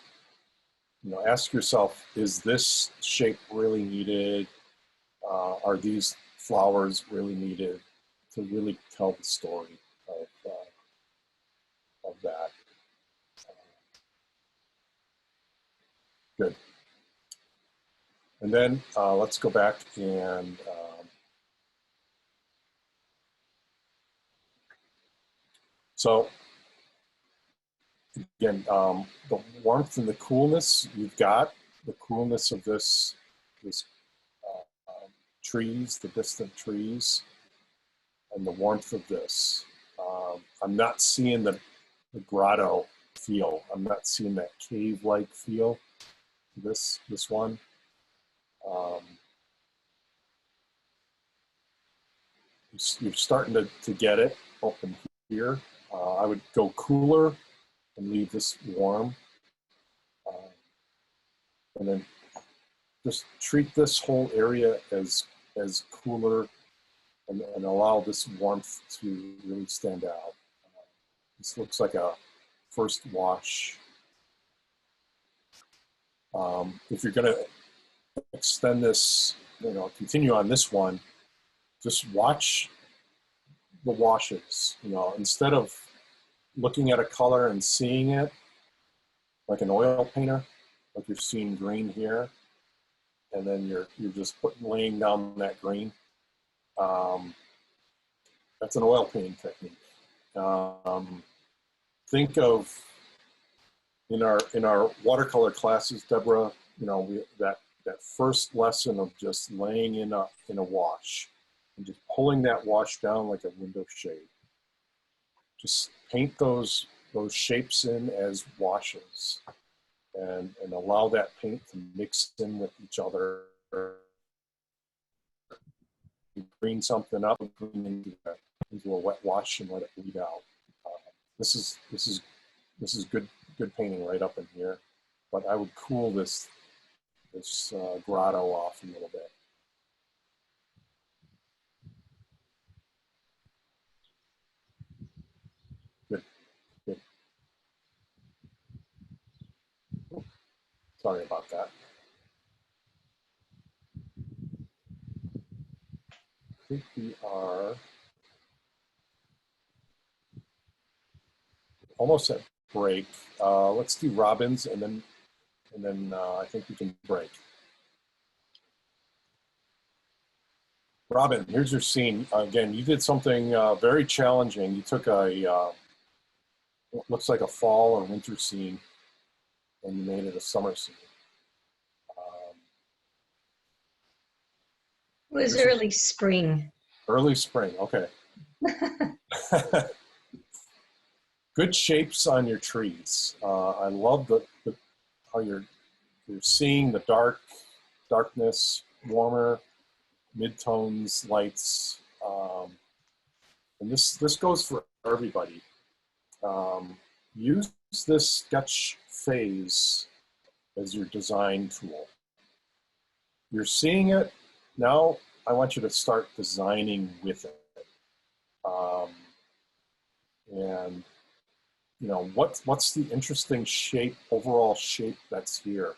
You know, ask yourself, is this shape really needed? Are these flowers really needed to really tell the story of that? Good. And then let's go back and so again, the warmth and the coolness, you've got the coolness of this trees, the distant trees, and the warmth of this. I'm not seeing the grotto feel. I'm not seeing that cave-like feel. This one. You're starting to get it up in here. I would go cooler and leave this warm. And then just treat this whole area as cooler and allow this warmth to really stand out. This looks like a first wash. If you're gonna extend this, you know, continue on this one, just watch the washes, you know, instead of looking at a color and seeing it like an oil painter, like you're seeing green here, and then you're just laying down that green. That's an oil painting technique. Think of in our watercolor classes, Deborah, you know, that first lesson of just laying in a wash and just pulling that wash down like a window shade. Just paint those shapes in as washes and allow that paint to mix in with each other. You green something up, green into a wet wash and let it bleed out. This is good painting right up in here, but I would cool this grotto off a little bit. Good. Sorry about that. I think we are almost at break. Let's do Robin's and then I think we can break. Robin, here's your scene. Again, you did something very challenging. You took what looks like a fall or winter scene and you made it a summer scene. was early spring. Early spring, okay. Good shapes on your trees. I love how you're seeing the darkness, warmer, midtones, lights. And this goes for everybody. Use this sketch phase as your design tool. You're seeing it. Now I want you to start designing with it. And you know, what's the interesting shape, overall shape that's here?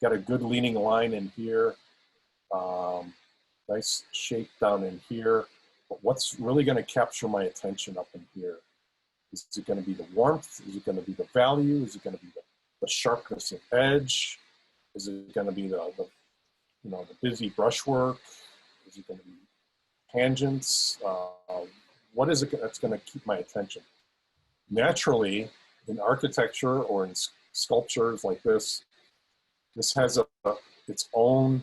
Got a good leaning line in here. Nice shape down in here. But what's really going to capture my attention up in here? Is it going to be the warmth? Is it going to be the value? Is it going to be the sharpness of edge? Is it going to be the busy brushwork? Is it going to be tangents? What is it that's going to keep my attention? Naturally, in architecture or in sculptures like this has its own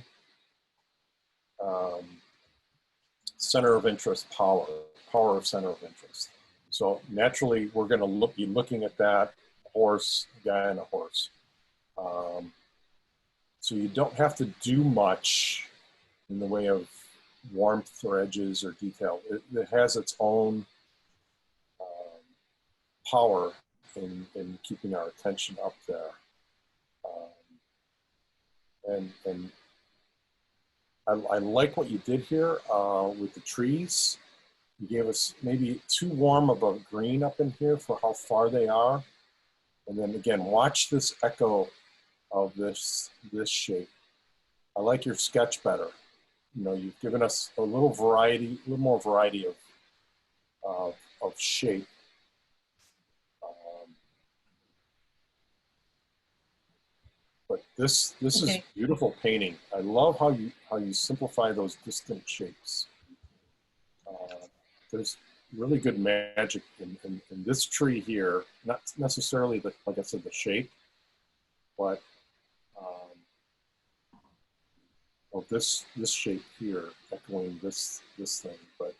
center of interest power of center of interest. So naturally, we're going to be looking at that horse, guy on a horse. So you don't have to do much in the way of warmth or edges or detail. It has its own power in keeping our attention up there. And I like what you did here with the trees. You gave us maybe too warm of a green up in here for how far they are. And then again, watch this echo of this shape. I like your sketch better. You know, you've given us a little more variety of shape. But this is beautiful painting. I love how you simplify those distant shapes. There's really good magic in this tree here. Not necessarily like I said, the shape, but this shape here, echoing this thing. But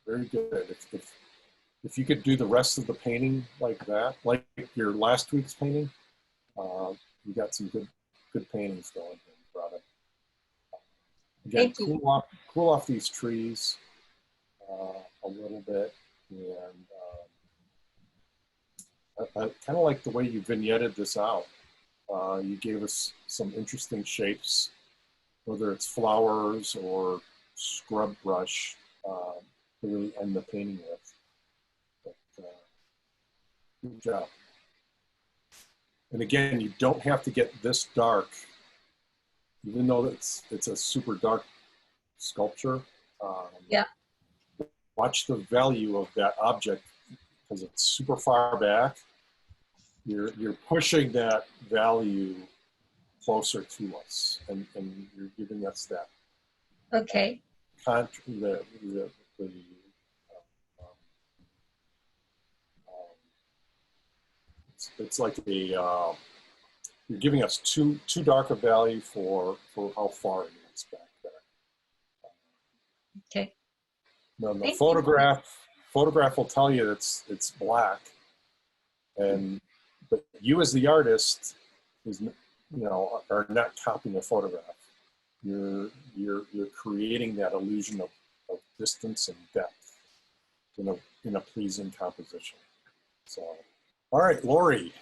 very good. If you could do the rest of the painting like that, like your last week's painting. You got some good paintings going here, brother. Again, cool off these trees a little bit, and I kind of like the way you vignetted this out. You gave us some interesting shapes, whether it's flowers or scrub brush to really end the painting with. But, good job. And again, you don't have to get this dark, even though it's a super dark sculpture. Yeah. Watch the value of that object because it's super far back. You're pushing that value closer to us, and you're giving us that. Okay. It's like you're giving us too dark a value for how far it is back there. Okay. Now the photograph will tell you it's black, but you as the artist are not copying a photograph. You're creating that illusion of distance and depth in a pleasing composition. So. All right, Lori.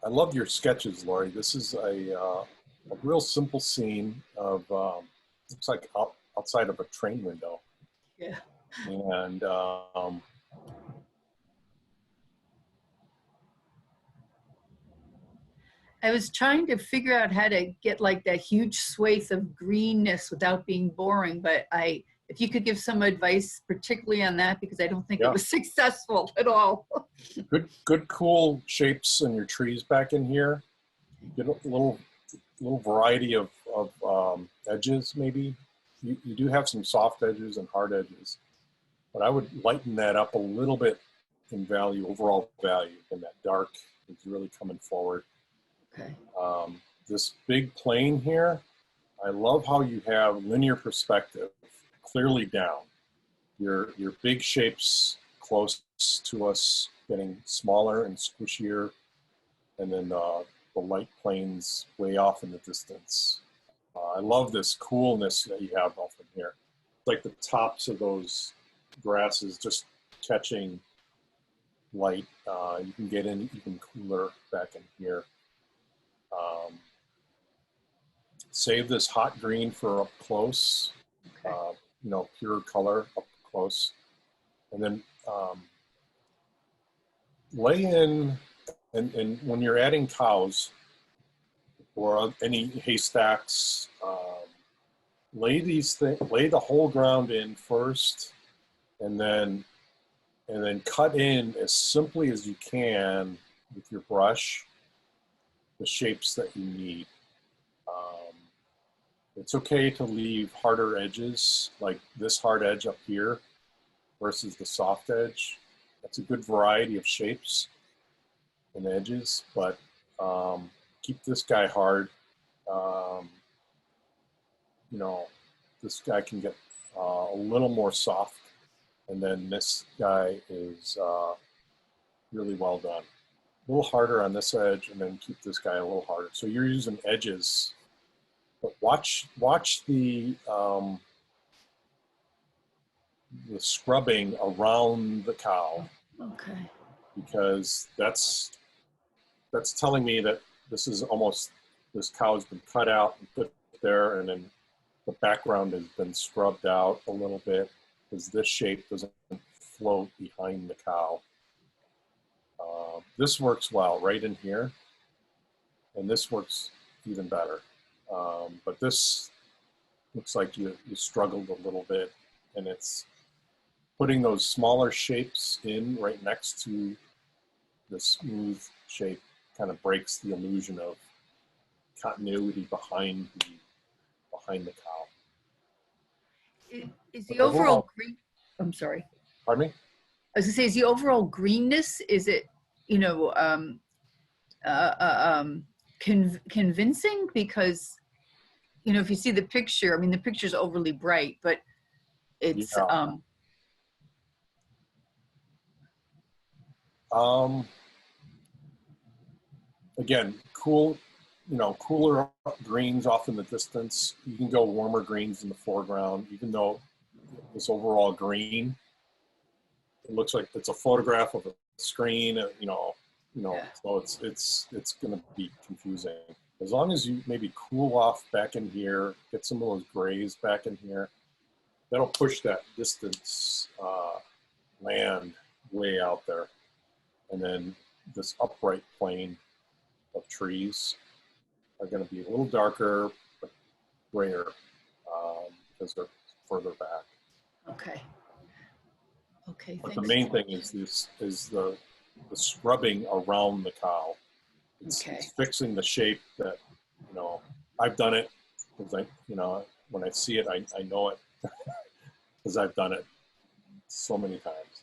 I love your sketches, Lori. This is a real simple scene of, looks like outside of a train window. Yeah. And I was trying to figure out how to get like that huge swathe of greenness without being boring, but if you could give some advice, particularly on that, because I don't think it was successful at all. good, cool shapes in your trees back in here. Get a little variety of edges, maybe. You do have some soft edges and hard edges, but I would lighten that up a little bit in value, overall value, and that dark is really coming forward. Okay. This big plane here, I love how you have linear perspective clearly down. Your big shapes close to us getting smaller and squishier, and then the light planes way off in the distance. I love this coolness that you have off in here. It's like the tops of those grasses just catching light. You can get in even cooler back in here. Save this hot green for up close, you know, pure color up close. And then lay in, and when you're adding cows or any haystacks, lay the whole ground in first, and then cut in as simply as you can with your brush the shapes that you need. It's okay to leave harder edges, like this hard edge up here versus the soft edge. That's a good variety of shapes and edges, but keep this guy hard. You know, this guy can get a little more soft, and then this guy is really well done. A little harder on this edge, and then keep this guy a little harder. So you're using edges, but watch the scrubbing around the cow, Okay. because that's telling me that this cow has been cut out and put there, and then the background has been scrubbed out a little bit because this shape doesn't float behind the cow. This works well right in here, and this works even better. But this looks like you struggled a little bit, and it's putting those smaller shapes in right next to the smooth shape kind of breaks the illusion of continuity behind the cow. Is the overall green, I'm sorry. Pardon me? I was gonna say, is the overall greenness, is it, you know, convincing? Because, you know, if you see the picture, I mean, the picture's overly bright, but it's, Yeah. Again, cool, you know, cooler greens off in the distance. You can go warmer greens in the foreground, even though this overall green, it looks like it's a photograph of a screen, Yeah. so it's going to be confusing. As long as you maybe cool off back in here, get some of those grays back in here, that'll push that distance land way out there. And then this upright plane of trees are going to be a little darker, but grayer because they're further back. okay. Okay, But thanks. the main thing is the scrubbing around the cow. It's fixing the shape that, you know, I've done it because when I see it, I know it because I've done it so many times.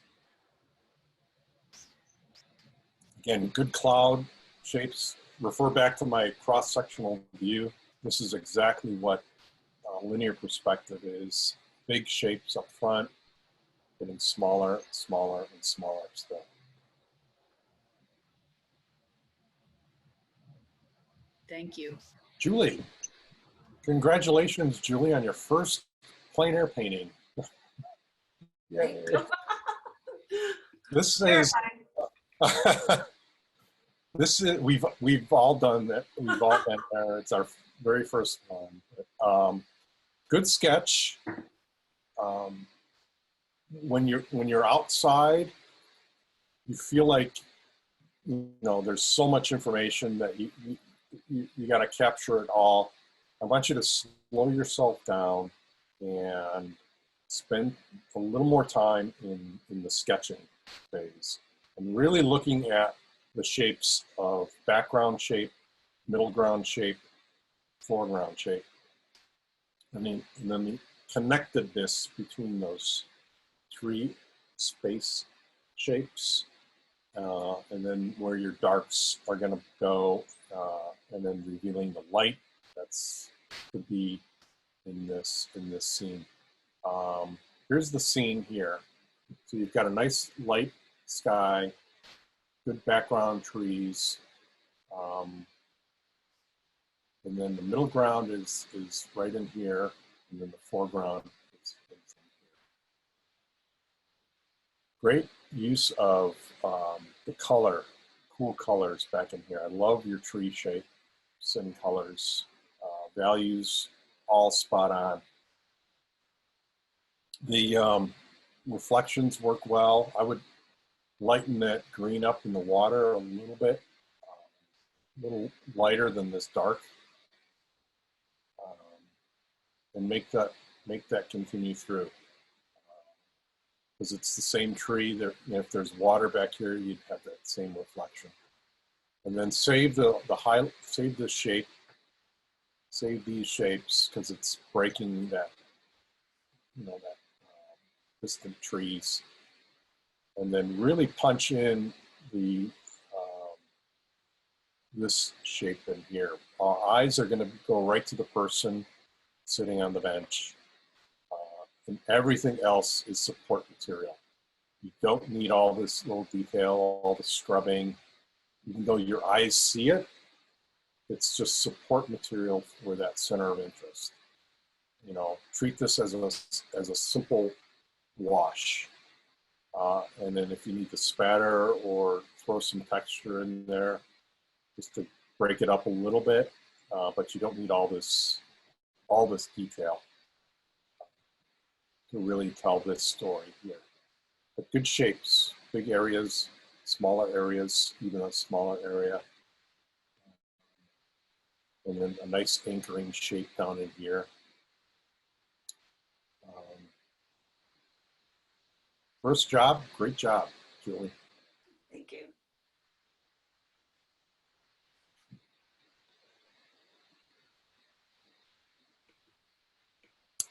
Again, good cloud shapes. Refer back to my cross-sectional view. This is exactly what linear perspective is. Big shapes up front, getting smaller, smaller, and smaller still. Thank you. Julie, congratulations, Julie, on your first plein air painting. Yay. This is we've all done that. We've all been there. It's our very first one. Good sketch. When you're outside, you feel like, you know, there's so much information that you got to capture it all. I want you to slow yourself down and spend a little more time in the sketching phase and really looking at the shapes of background shape, middle ground shape, foreground shape, and then the connectedness between those three space shapes, and then where your darks are going to go, and then revealing the light that's could be in this scene. Here's the scene here. So you've got a nice light sky, good background trees, and then the middle ground is right in here, and then the foreground is in here. Great use of the color, cool colors back in here. I love your tree shapes and colors, values, all spot on. The reflections work well. I would lighten that green up in the water a little bit, a little lighter than this dark, and make that continue through. Because it's the same tree. There, you know, if there's water back here, you'd have that same reflection. And then save save the shape, save these shapes because it's breaking that, you know, that distant trees. And then really punch in the this shape in here. Our eyes are going to go right to the person sitting on the bench, and everything else is support material. You don't need all this little detail, all the scrubbing. Even though your eyes see it, it's just support material for that center of interest. You know, treat this as a simple wash. And then if you need to spatter or throw some texture in there, just to break it up a little bit, but you don't need all this detail to really tell this story here. But good shapes, big areas, smaller areas, even a smaller area. And then a nice anchoring shape down in here. First job, great job, Julie. Thank you.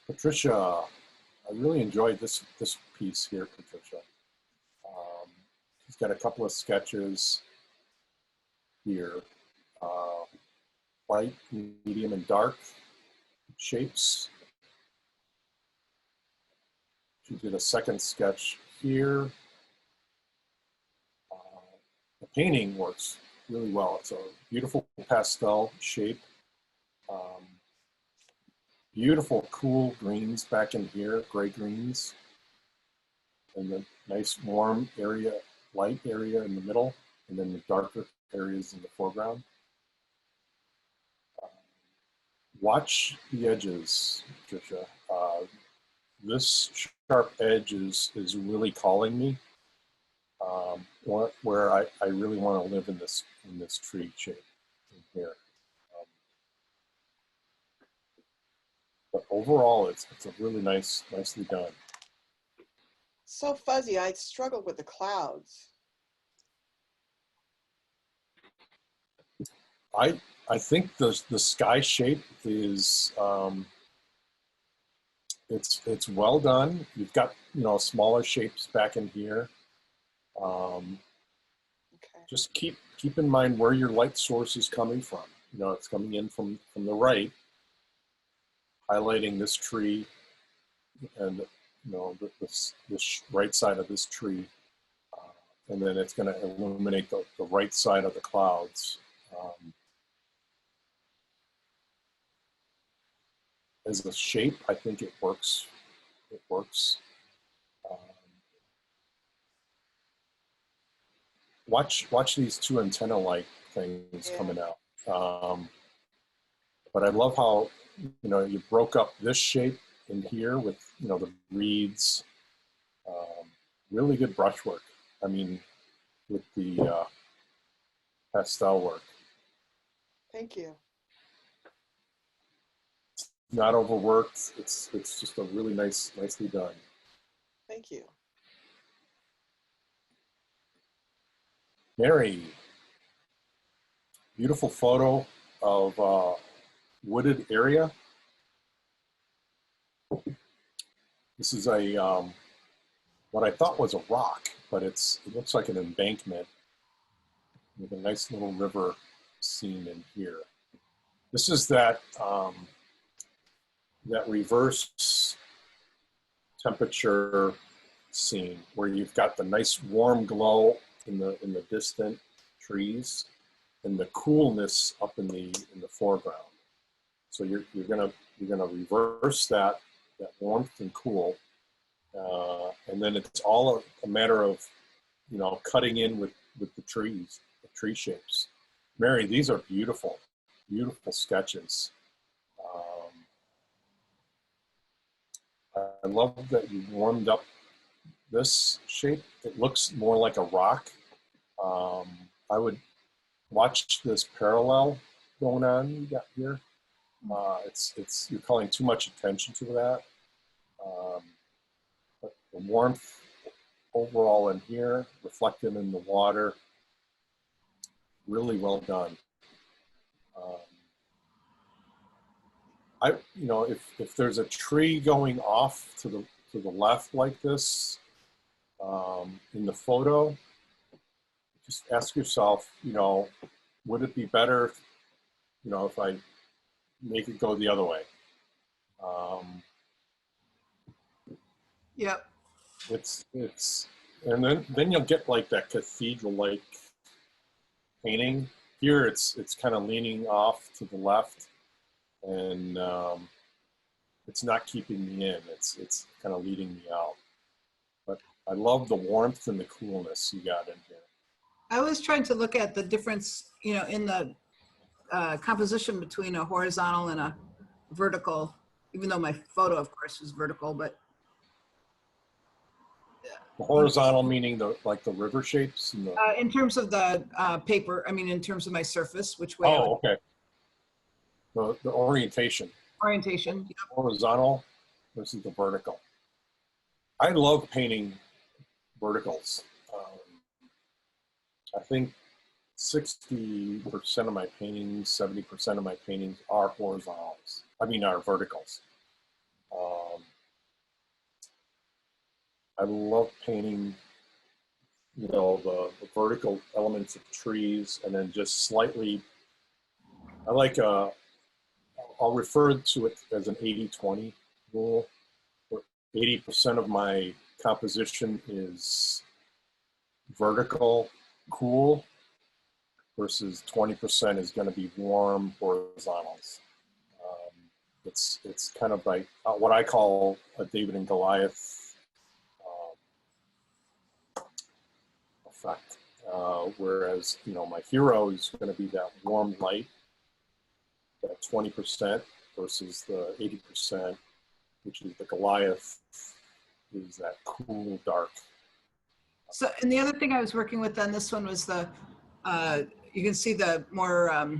Patricia, I really enjoyed this piece here, Patricia. She's got a couple of sketches here, light, medium, and dark shapes. She did a second sketch here. The painting works really well. It's a beautiful pastel shape. Beautiful, cool greens back in here, gray greens. And the nice warm area, light area in the middle, and then the darker areas in the foreground. Watch the edges, Patricia. This sharp edge is really calling me. Where I really want to live in this tree shape in here. But overall, it's a really nicely done. So fuzzy, I struggled with the clouds. I think the sky shape is it's well done. You've got, you know, smaller shapes back in here. Okay. Just keep in mind where your light source is coming from. You know, it's coming in from the right, highlighting this tree and, you know, this right side of this tree, and then it's going to illuminate the right side of the clouds. As a shape, I think it works. It works. Watch these two antenna-like things coming out. But I love how, you know, you broke up this shape in here with, you know, the reeds. Really good brushwork. I mean, with the pastel work. Thank you. Not overworked. It's just a really nicely done. Thank you. Mary, beautiful photo of wooded area. This is a what I thought was a rock, but it looks like an embankment with a nice little river scene in here. This is that that reverse temperature scene where you've got the nice warm glow in the distant trees and the coolness up in the foreground. So you're gonna reverse that warmth and cool, and then it's all a matter of, you know, cutting in with the trees, the tree shapes. Mary, these are beautiful, beautiful sketches. I love that you warmed up this shape. It looks more like a rock. I would watch this parallel going on you got here. You're calling too much attention to that. But the warmth overall in here, reflected in the water, really well done. You know, if there's a tree going off to the left like this in the photo, just ask yourself, you know, would it be better, you know, if I make it go the other way? Yep. And then you'll get like that cathedral-like painting. Here it's kind of leaning off to the left, and it's not keeping me in. It's kind of leading me out. But I love the warmth and the coolness you got in here. I was trying to look at the difference, you know, in the composition between a horizontal and a vertical, even though my photo, of course, was vertical, but. The horizontal meaning the river shapes? And in terms of the paper, I mean, in terms of my surface, which way? Oh, okay. The orientation. Orientation. Yep. Horizontal versus the vertical. I love painting verticals. I think 60% of my paintings, 70% of my paintings are horizontals. I mean, are verticals. I love painting, you know, the vertical elements of trees, and then just slightly, I like, I'll refer to it as an 80-20 rule, where 80% of my composition is vertical, cool, versus 20% is going to be warm horizontals. It's kind of like what I call a David and Goliath effect. Whereas, you know, my hero is going to be that warm light, that 20% versus the 80%, which is the Goliath, is that cool, dark. So, and the other thing I was working with on this one was the, you can see the more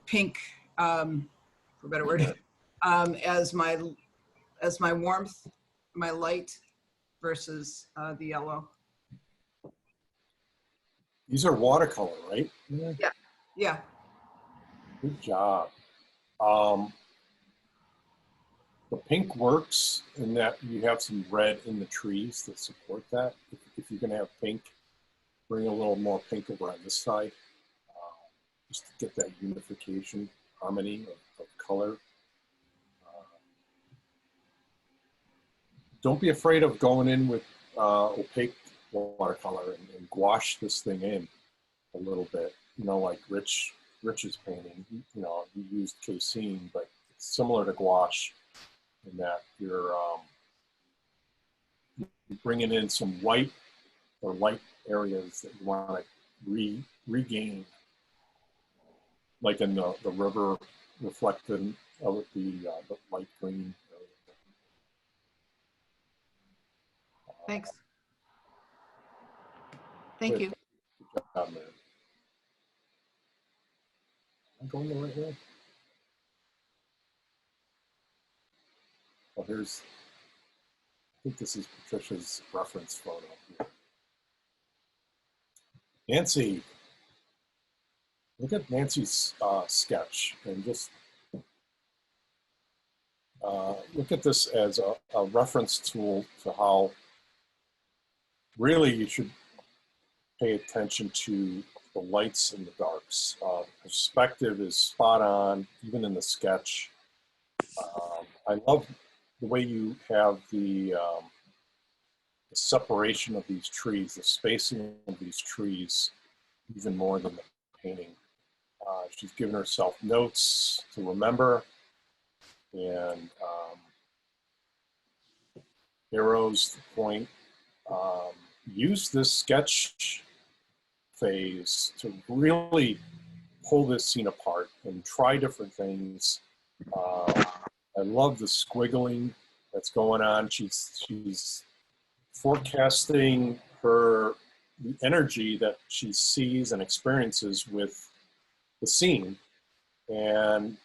pink, for a better word, as my warmth, my light versus the yellow. These are watercolor, right? Yeah. Yeah. Good job. The pink works in that you have some red in the trees that support that. If you're going to have pink, bring a little more pink over on this side, just to get that unification, harmony of color. Don't be afraid of going in with opaque watercolor and gouache this thing in a little bit. You know, like Rich's painting, you know, he used casein, but it's similar to gouache in that you're bringing in some white or light areas that you want to regain, like in the river reflected of the light green area. Thanks. Thank you. Good job, man. Am I going the right way? Oh, here's, I think this is Patricia's reference photo here. Nancy, look at Nancy's sketch and just look at this as a reference tool to how really you should pay attention to the lights and the darks. perspective is spot on, even in the sketch. I love the way you have the separation of these trees, the spacing of these trees, even more than the painting. She's given herself notes to remember, and arrows to point. Use this sketch phase to really pull this scene apart and try different things. I love the squiggling that's going on. She's forecasting the energy that she sees and experiences with the scene. And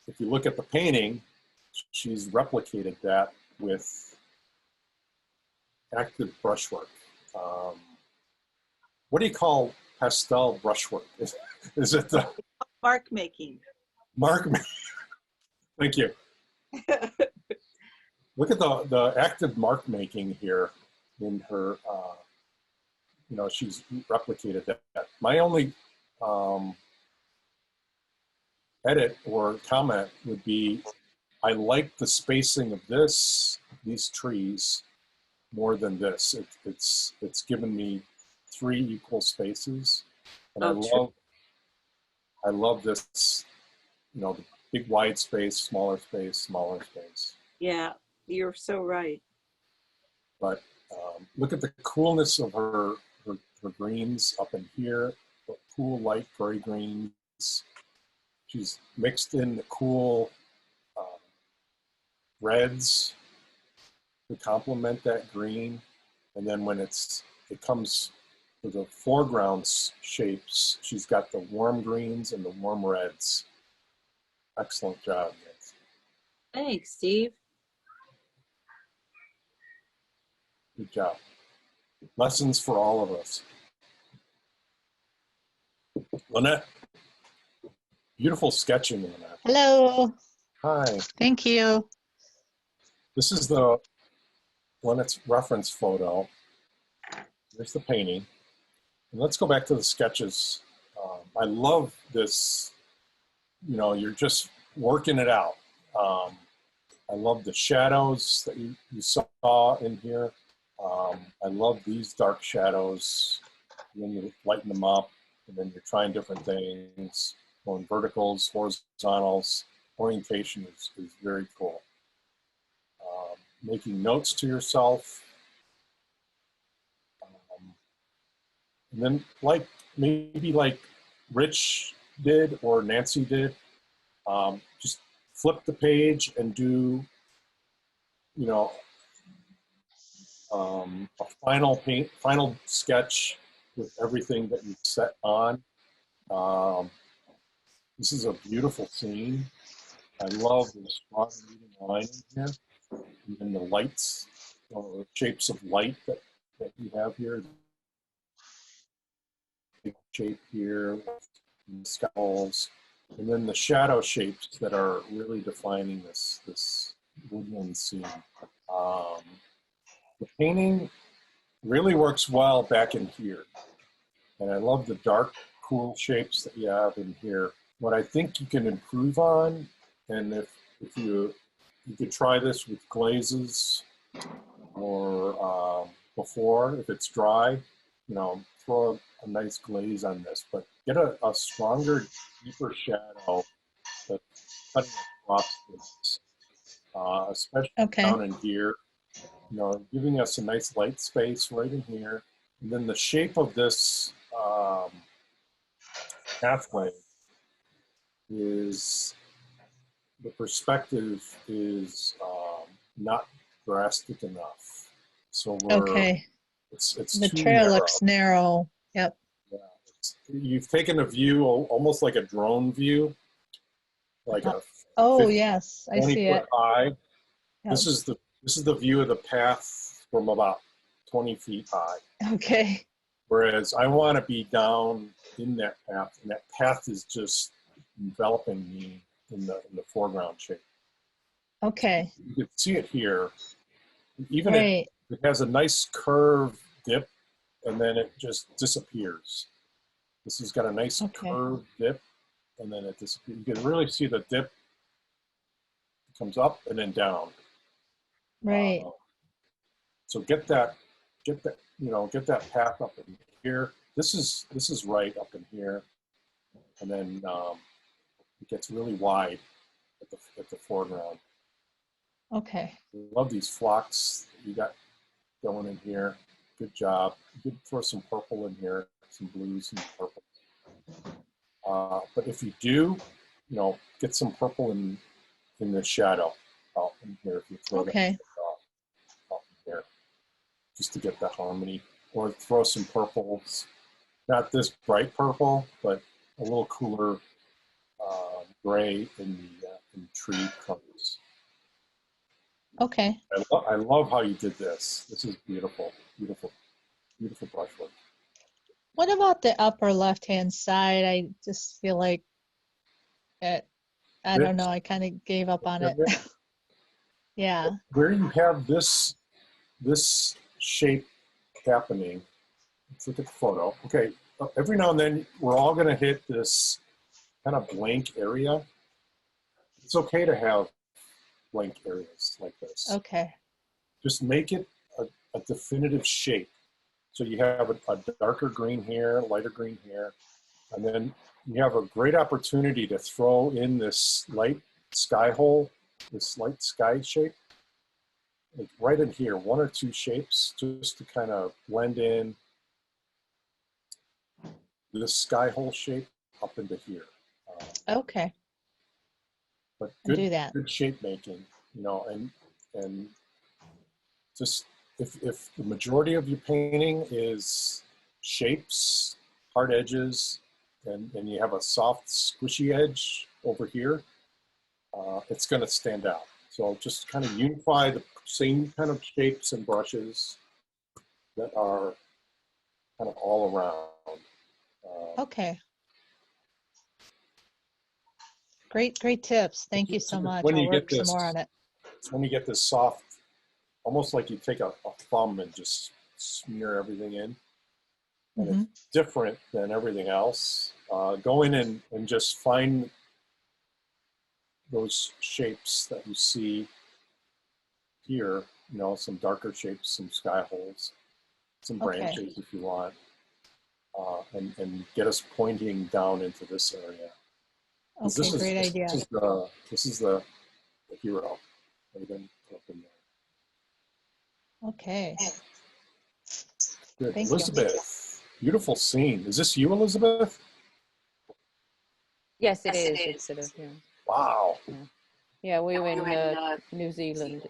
if you look at the painting, she's replicated that with active brushwork. What do you call pastel brushwork? Is it the Mark making. mark? Thank you. Look at the active mark making here in her, she's replicated that. My only edit or comment would be, I like the spacing of these trees more than this. It's given me 3 equal spaces, and I love this, the big wide space, smaller space, smaller space. Yeah, you're so right. But look at the coolness of her greens up in here, the cool light gray greens. She's mixed in the cool reds to complement that green. And then when it comes to the foreground shapes, she's got the warm greens and the warm reds. Excellent job, guys. Thanks, Steve. Good job. Lessons for all of us. Lynette, beautiful sketching, Lynette. Hello. Hi. Thank you. This is the Lynette's reference photo. Here's the painting. And let's go back to the sketches. I love this, you're just working it out. I love the shadows that you saw in here. I love these dark shadows. And then you lighten them up, and then you're trying different things, going verticals, horizontals. Orientation is very cool. Making notes to yourself. And then maybe like Rich did or Nancy did, just flip the page and do, a final sketch with everything that you've set on. This is a beautiful scene. I love the strong leading line in here, and then the lights, the shapes of light that you have here. Big shape here, and the skulls, and then the shadow shapes that are really defining this woodland scene. The painting really works well back in here, and I love the dark, cool shapes that you have in here. What I think you can improve on, and if you could try this with glazes or before, if it's dry, throw a nice glaze on this, but get a stronger, deeper shadow that's cutting across this, especially down in here, giving us a nice light space right in here. And then the shape of this pathway is, the perspective is not drastic enough. So it's The too trail narrow. looks narrow. Yep. Yeah, you've taken a view almost like a drone view, like a Yes, I see 20-foot it. high. Yep. This is the view of the path from about 20 feet high. Okay. Whereas I want to be down in that path, and that path is just enveloping me in the foreground shape. Okay. You can see it here. Even Right. it has a nice curved dip, and then it just disappears. This has got a nice curved dip, and then it disappears. You can really see the dip. It comes up and then down. Right. So get that, get that path up in here. This is right up in here, and then it gets really wide at the foreground. Okay. Love these flocks you got going in here. Good job. You could throw some purple in here, some blues and purple. But if you do, get some purple in the shadow out in here. If you throw Okay. that out in here, just to get the harmony, or throw some purples. Not this bright purple, but a little cooler gray in the tree colors. Okay. I love how you did this. This is beautiful, beautiful, beautiful brushwork. What about the upper left-hand side? I just feel like I don't know. I kind of gave up on it. Yeah. Where you have this shape happening, let's look at the photo. Okay, every now and then we're all going to hit this kind of blank area. It's okay to have blank areas like this. Okay. Just make it a definitive shape. So you have a darker green here, lighter green here, and then you have a great opportunity to throw in this light sky hole, this light sky shape, like right in here, one or two shapes just to kind of blend in this sky hole shape up into here. Okay. But I'll do that. good shape making, and just if the majority of your painting is shapes, hard edges, and you have a soft, squishy edge over here, it's going to stand out. So just kind of unify the same kind of shapes and brushes that are kind of all around. Okay. Great tips. Thank you so much. When I'll you work get this, some more on it. it's when you get this soft, almost like you take a thumb and just smear everything in. And it's different than everything else. Go in and just find those shapes that you see here, some darker shapes, some sky holes, some branches if you want, and get us pointing down into this area. Okay, great idea. This is the hero. Right up in there. Okay. Good. Thank Elizabeth, beautiful scene. Is this you, Elizabeth? Yes, it is. It's sort of, yeah. Wow. Yeah, we were in New Zealand.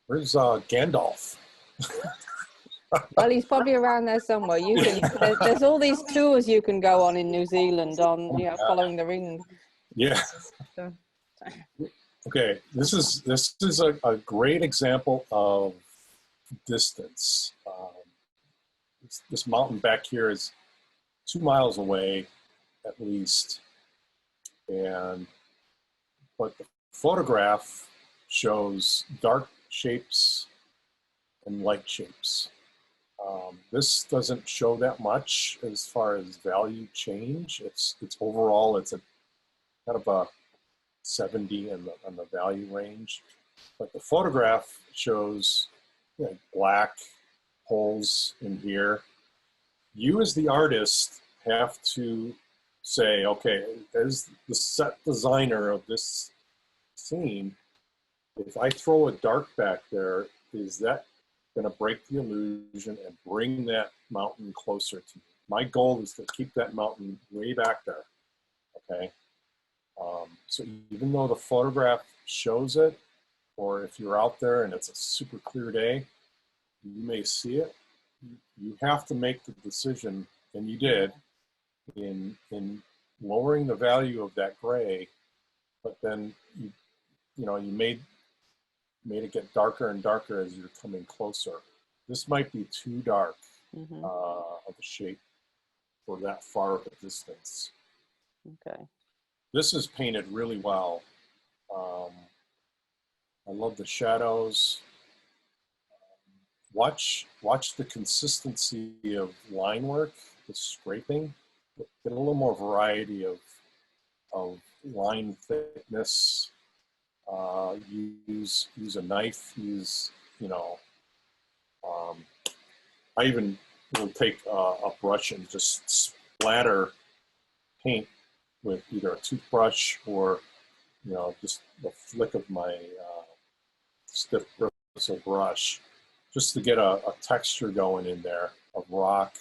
Where's Gandalf? Well, he's probably around there somewhere. You can. There's all these tours you can go on in New Zealand on, following the ring. Yeah. So. Okay, this is a great example of distance. This mountain back here is 2 miles away, at least, but the photograph shows dark shapes and light shapes. This doesn't show that much as far as value change. It's overall it's a kind of a 70 on the value range, but the photograph shows black holes in here. You as the artist have to say, okay, as the set designer of this scene, if I throw a dark back there, is that going to break the illusion and bring that mountain closer to me? My goal is to keep that mountain way back there, okay? So even though the photograph shows it, or if you're out there and it's a super clear day, you may see it. You have to make the decision, and you did, in lowering the value of that gray, but then you made it get darker and darker as you're coming closer. This might be too dark of a shape for that far of a distance. Okay. This is painted really well. I love the shadows. watch the consistency of line work, the scraping. Get a little more variety of line thickness. Use a knife. Use, you know, I even will take a brush and just splatter paint with either a toothbrush or, you know, just the flick of my stiff bristle brush, just to get a texture going in there of rock.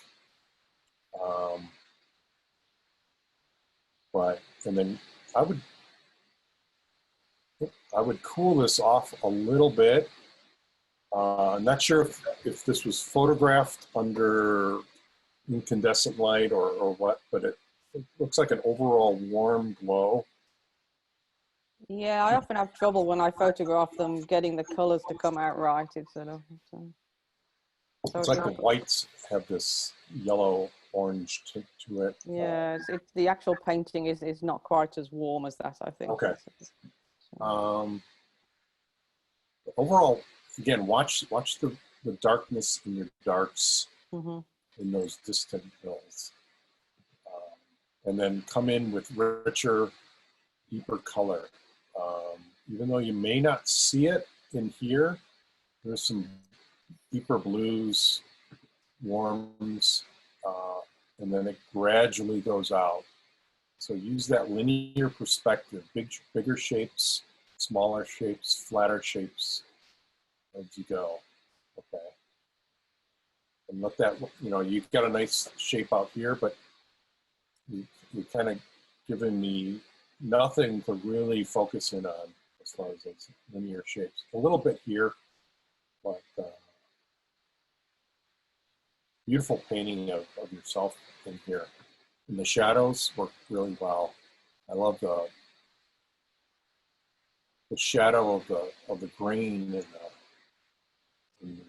And then I would cool this off a little bit. I'm not sure if this was photographed under incandescent light or what, but it looks like an overall warm glow. Yeah, I often have trouble when I photograph them getting the colors to come out right. It's sort of, It's like the whites have this yellow orange tint to it. Yeah, it's the actual painting is not quite as warm as that, I think. Okay. Overall, again, watch the darkness in your darks in those distant hills, and then come in with richer, deeper color. Even though you may not see it in here, there's some deeper blues, warms, and then it gradually goes out. So use that linear perspective, bigger shapes, smaller shapes, flatter shapes as you go, okay? And let that, you know, you've got a nice shape out here, but you're kind of giving me nothing to really focus in on as far as those linear shapes. A little bit here, but beautiful painting of yourself in here. And the shadows work really well. I love the shadow of the grain in the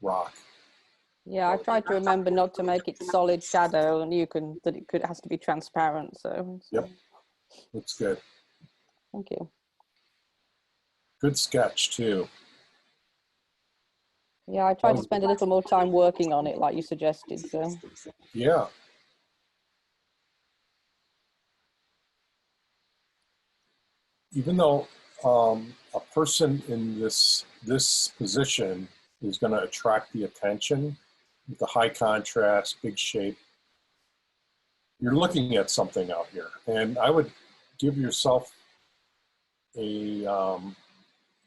rock. Yeah, I tried to remember not to make it solid shadow, and it has to be transparent. So yep, looks good. Thank you. Good sketch too. Yeah, I tried to spend a little more time working on it, like you suggested. So yeah. Even though a person in this position is going to attract the attention with the high contrast, big shape, you're looking at something out here. And I would give yourself a, you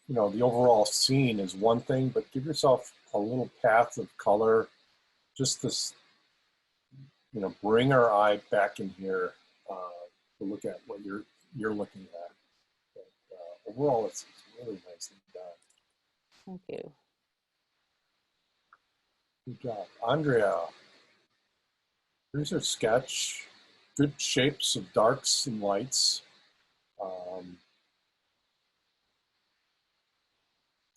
know, the overall scene is one thing, but give yourself a little path of color, just this, you know, bring our eye back in here to look at what you're looking at. But, overall, it's really nicely done. thank you. Good job. Andrea, here's your sketch. Good shapes of darks and lights.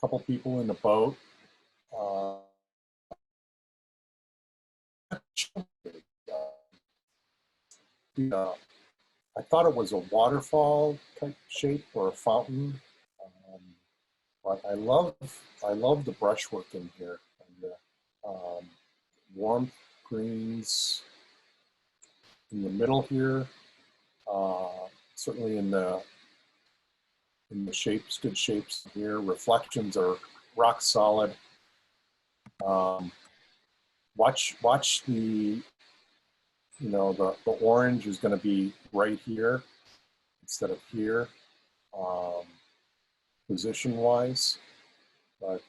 Couple people in a boat. I thought it was a waterfall type shape or a fountain. But I love the brushwork in here. And the warm greens in the middle here. Certainly in the shapes, good shapes here. Reflections are rock solid. Watch the, you know, the orange is going to be right here instead of here, position wise. But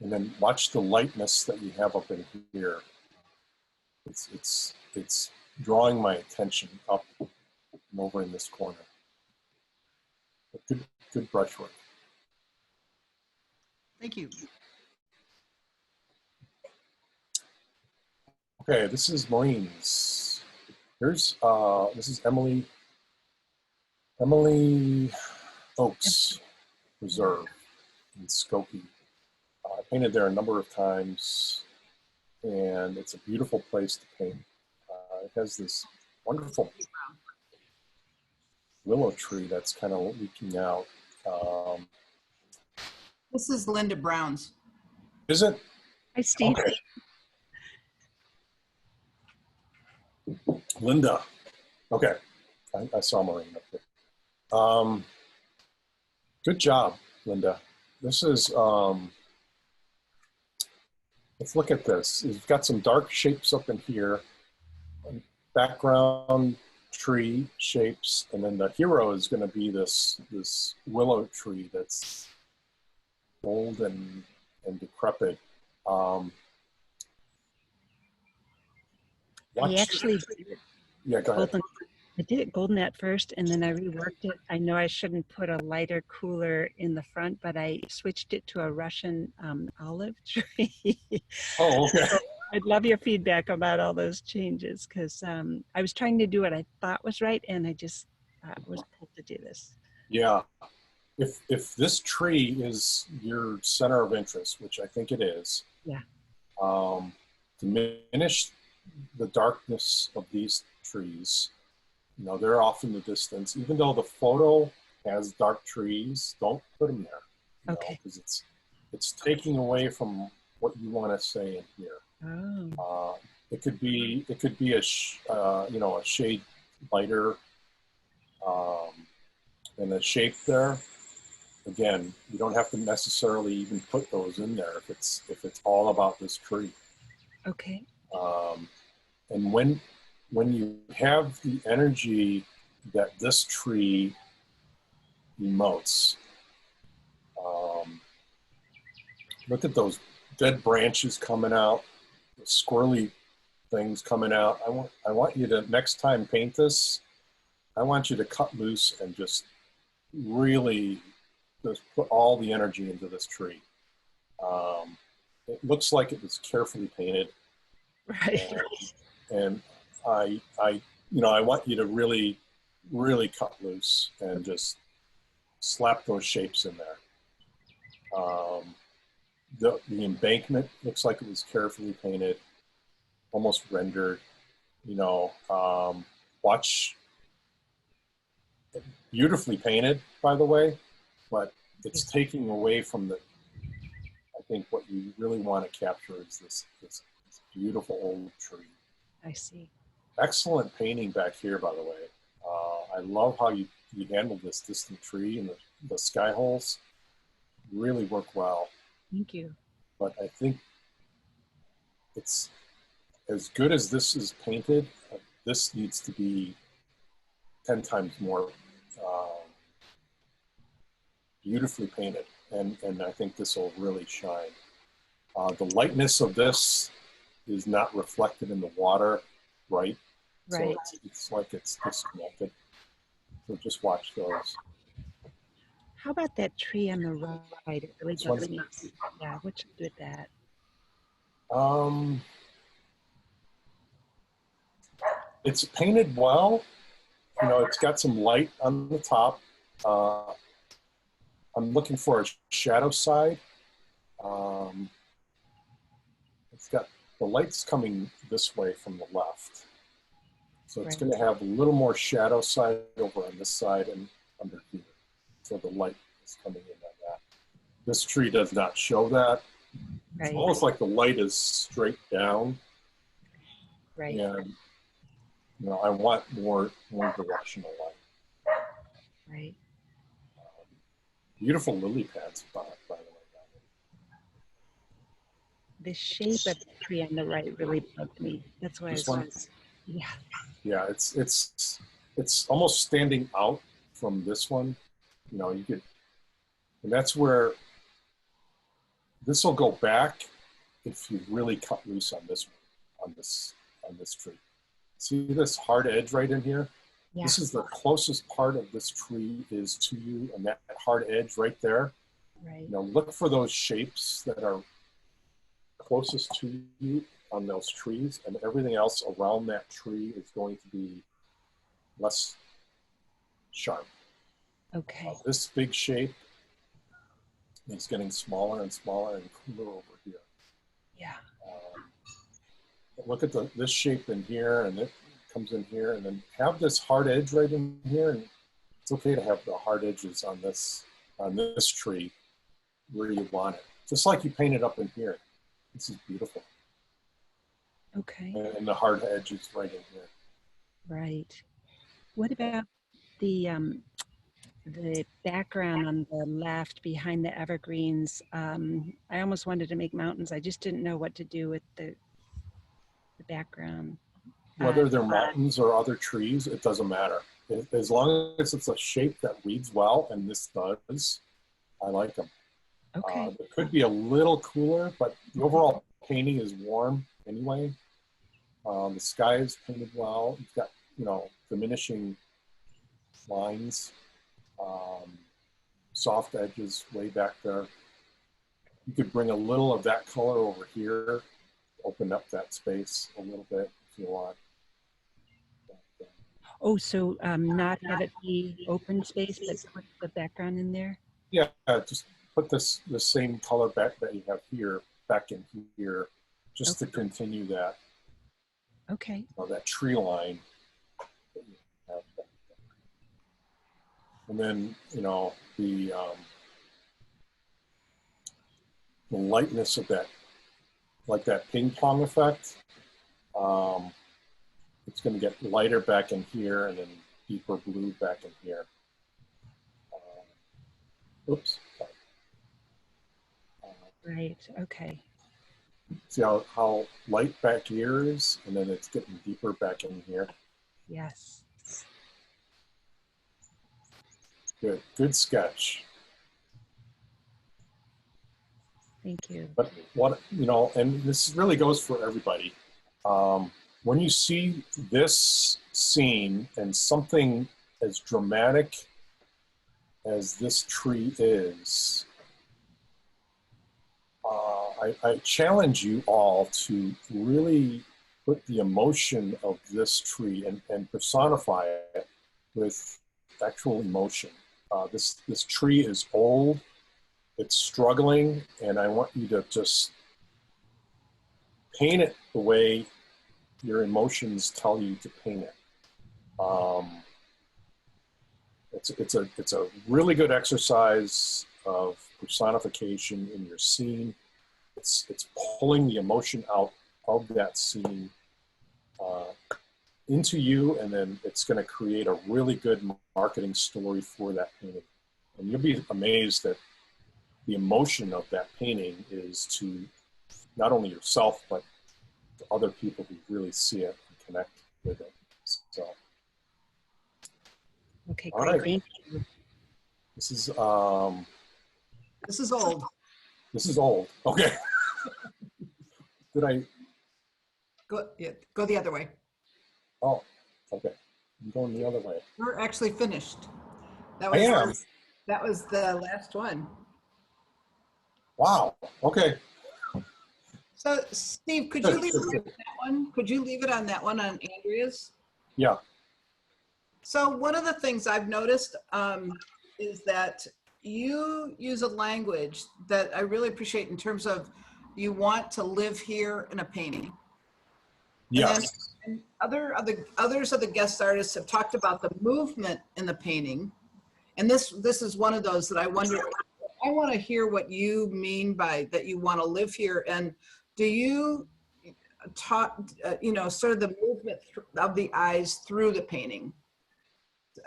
and then watch the lightness that you have up in here. It's drawing my attention up and over in this corner. But good brushwork. Thank you. Okay, this is Maureen's. Here's this is Emily Oaks Reserve in Skokie. I painted there a number of times, and it's a beautiful place to paint. It has this wonderful willow tree that's kind of leaking out. This is Linda Brown's. Is it? Hi, Steve. Okay. Linda. Okay. I saw Maureen up there. Good job, Linda. This is, let's look at this. You've got some dark shapes up in here, background tree shapes, and then the hero is going to be this willow tree that's old and decrepit. I actually did it Yeah, go ahead. golden. I did it golden at first, and then I reworked it. I know I shouldn't put a lighter, cooler in the front, but I switched it to a Russian olive tree. Oh, okay. So I'd love your feedback about all those changes, because I was trying to do what I thought was right, and I just was pulled to do this. Yeah. If this tree is your center of interest, which I think it is, Yeah. Diminish the darkness of these trees. You know, they're off in the distance. Even though the photo has dark trees, don't put them there. Okay. Because it's taking away from what you want to say in here. Oh. It could be a shade lighter, and the shape there. Again, you don't have to necessarily even put those in there if it's all about this tree. Okay. And when you have the energy that this tree emotes, look at those dead branches coming out, the squirrely things coming out. I want you to, next time paint this, I want you to cut loose and just really just put all the energy into this tree. It looks like it was carefully painted. Right. And I want you to really, really cut loose and just slap those shapes in there. The embankment looks like it was carefully painted, almost rendered. Watch, beautifully painted, by the way, but it's taking away from I think what you really want to capture is this beautiful old tree. I see. Excellent painting back here, by the way. I love how you handled this distant tree and the sky holes. Really work well. Thank you. But I think it's as good as this is painted. This needs to be 10 times more beautifully painted, and I think this will really shine. The lightness of this is not reflected in the water, right? Right. So it's like it's disconnected. So just watch those. How about that tree on the right? It really This one? doesn't. Yeah, what should do with that? It's painted well. It's got some light on the top. I'm looking for a shadow side. It's got the light's coming this way from the left. So it's going to have a little more shadow side over on this side and under here. So the light is coming in on that. This tree does not show that. Right. It's almost like the light is straight down. Right. And I want more directional light. Right. Beautiful lily pads, by the way. The shape of the tree on the right really bugged me. That's why This I one? was. Yeah. Yeah, it's almost standing out from this one. You could, and that's where this will go back if you really cut loose on this tree. See this hard edge right in here? Yeah. This is the closest part of this tree is to you, and that hard edge right there. Right. Look for those shapes that are closest to you on those trees, and everything else around that tree is going to be less sharp. Okay. This big shape is getting smaller and smaller and cooler over here. Yeah. Look at this shape in here, and it comes in here, and then have this hard edge right in here. And it's okay to have the hard edges on this tree. where you want it. Just like you painted up in here. This is beautiful. Okay. And the hard edges right in here. Right. What about the background on the left behind the evergreens? I almost wanted to make mountains. I just didn't know what to do with the background. Whether they're mountains or other trees, it doesn't matter. As long as it's a shape that reads well, and this does, I like them. Okay. It could be a little cooler, but the overall painting is warm anyway. The sky is painted well. You've got, you know, diminishing lines, soft edges way back there. You could bring a little of that color over here, open up that space a little bit if you want. Oh, so not have it be open space, but put the background in there? Yeah, just put the same color back that you have here, back in here, just to continue that. Okay. You know, that tree line. And then, you know, the lightness of that, like that ping pong effect. It's going to get lighter back in here and then deeper blue back in here. Oops. Right. Okay. See how light back here is, and then it's getting deeper back in here. Yes. Good. Good sketch. Thank you. But what, you know, and this really goes for everybody. When you see this scene and something as dramatic as this tree is, I challenge you all to really put the emotion of this tree and personify it with actual emotion. This tree is old, it's struggling, and I want you to just paint it the way your emotions tell you to paint it. It's a really good exercise of personification in your scene. It's pulling the emotion out of that scene into you, and then it's going to create a really good marketing story for that painting. And you'll be amazed that the emotion of that painting is to not only yourself, but to other people who really see it and connect with it. So, Okay, all great. right. Thank you. This is old. This is old. Okay. Did I? Go, yeah, go the other way. Oh, okay. I'm going the other way. We're actually finished. That I am. That was the last one. Wow. Okay. So, Steve, could you leave it on that one? Could you leave it on that one on Andrea's? Yeah. So one of the things I've noticed is that you use a language that I really appreciate in terms of you want to live here in a painting. Yes. And others of the guest artists have talked about the movement in the painting. And this is one of those that I wonder, I want to hear what you mean by that you want to live here. And do you talk, you know, sort of the movement of the eyes through the painting?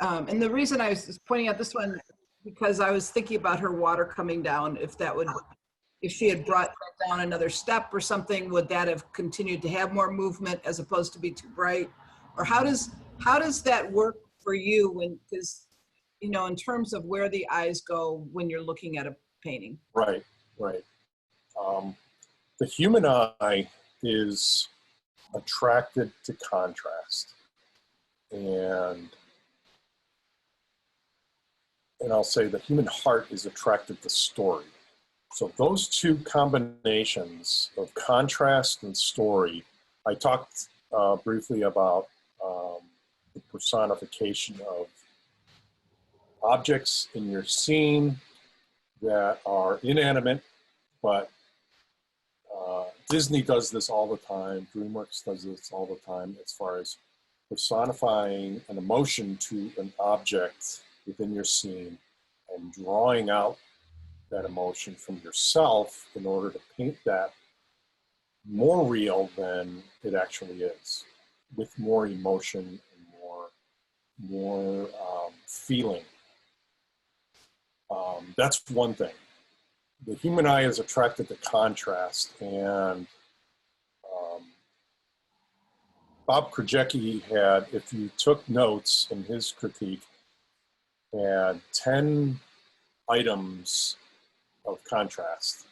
And the reason I was pointing out this one, because I was thinking about her water coming down, if she had brought that down another step or something, would that have continued to have more movement as opposed to be too bright? Or how does that work for you when, because, you know, in terms of where the eyes go when you're looking at a painting? Right, right. The human eye is attracted to contrast. And I'll say the human heart is attracted to story. So those two combinations of contrast and story, I talked briefly about the personification of objects in your scene that are inanimate, but Disney does this all the time, DreamWorks does this all the time as far as personifying an emotion to an object within your scene and drawing out that emotion from yourself in order to paint that more real than it actually is, with more emotion and more feeling. That's one thing. The human eye is attracted to contrast, and Bob Krajewski had, if you took notes in his critique, had 10 items of contrast.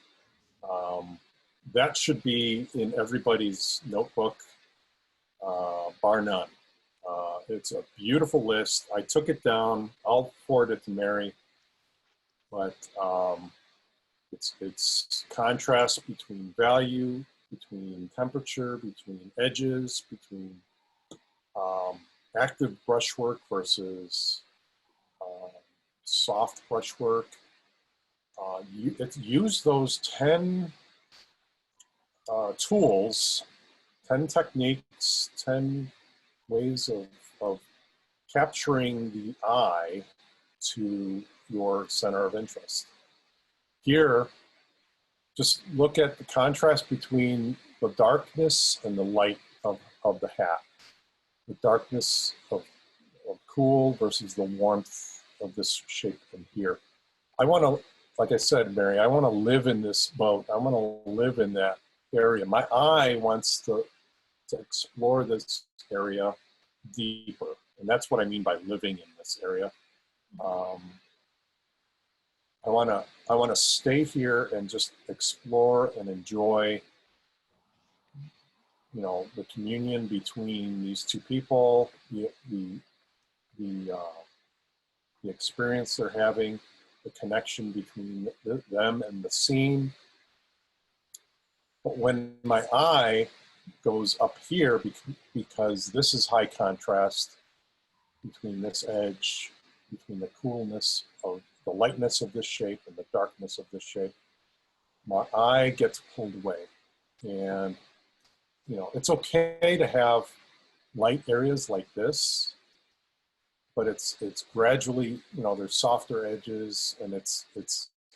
That should be in everybody's notebook, bar none. It's a beautiful list. I took it down. I'll forward it to Mary. But it's contrast between value, between temperature, between edges, between active brushwork versus soft brushwork. Use those 10 tools, 10 techniques, 10 ways of capturing the eye to your center of interest. Here, just look at the contrast between the darkness and the light of the hat. The darkness of cool versus the warmth of this shape in here. I want to, like I said, Mary, I want to live in this boat. I want to live in that area. My eye wants to explore this area deeper. And that's what I mean by living in this area. I want to stay here and just explore and enjoy, you know, the communion between these two people, the experience they're having, the connection between them and the scene. But when my eye goes up here, because this is high contrast between this edge, between the coolness of the lightness of this shape and the darkness of this shape, my eye gets pulled away. And, you know, it's okay to have light areas like this, but it's gradually, you know, there's softer edges and it's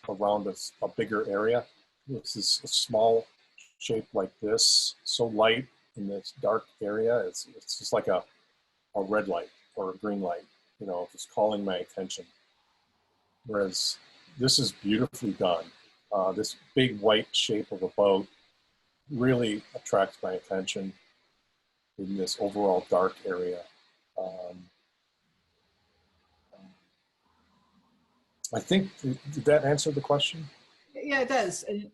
around a bigger area. This is a small shape like this, so light in this dark area, it's just like a red light or a green light, you know, just calling my attention. Whereas this is beautifully done. This big white shape of a boat really attracts my attention in this overall dark area. I think, did that answer the question? Yeah, it does. And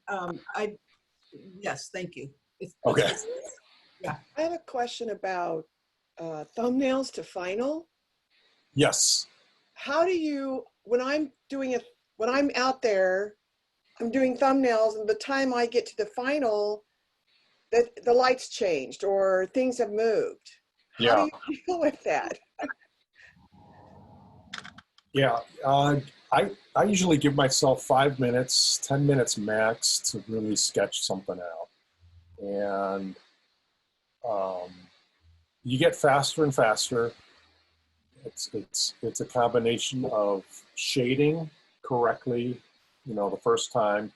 yes, thank you. Okay. Yeah. I have a question about thumbnails to final. Yes. How do you, when I'm out there, I'm doing thumbnails, and by the time I get to the final, the lights changed or things have moved. Yeah. How do you deal with that? Yeah. I usually give myself 5 minutes, 10 minutes max to really sketch something out. And you get faster and faster. It's a combination of shading correctly, you know, the first time,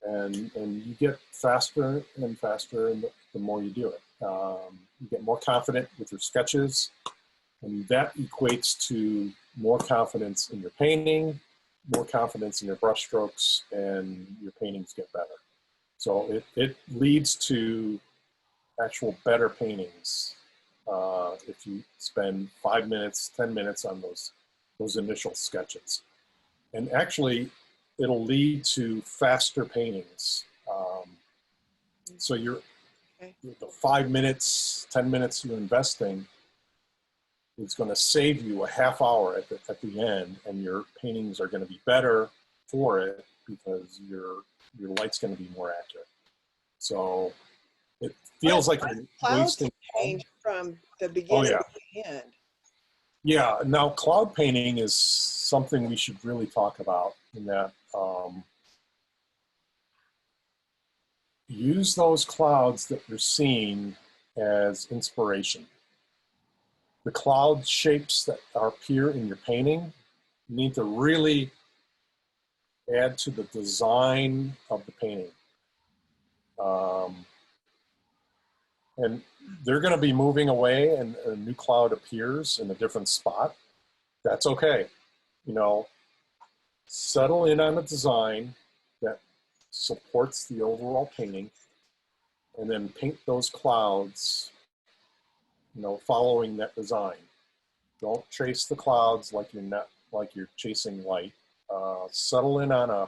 and you get faster and faster the more you do it. You get more confident with your sketches, and that equates to more confidence in your painting, more confidence in your brushstrokes, and your paintings get better. So it leads to actual better paintings if you spend 5 minutes, 10 minutes on those initial sketches. And actually, it'll lead to faster paintings. So the 5 minutes, 10 minutes you're investing, it's going to save you a half hour at the end, and your paintings are going to be better for it because your light's going to be more accurate. So it feels like you're wasting. Change from the beginning to the end. Yeah, now cloud painting is something we should really talk about, in that use those clouds that you're seeing as inspiration. The cloud shapes that appear in your painting, you need to really add to the design of the painting. And they're going to be moving away and a new cloud appears in a different spot. That's okay. You know, settle in on a design that supports the overall painting and then paint those clouds, you know, following that design. Don't chase the clouds like you're chasing light. Settle in on a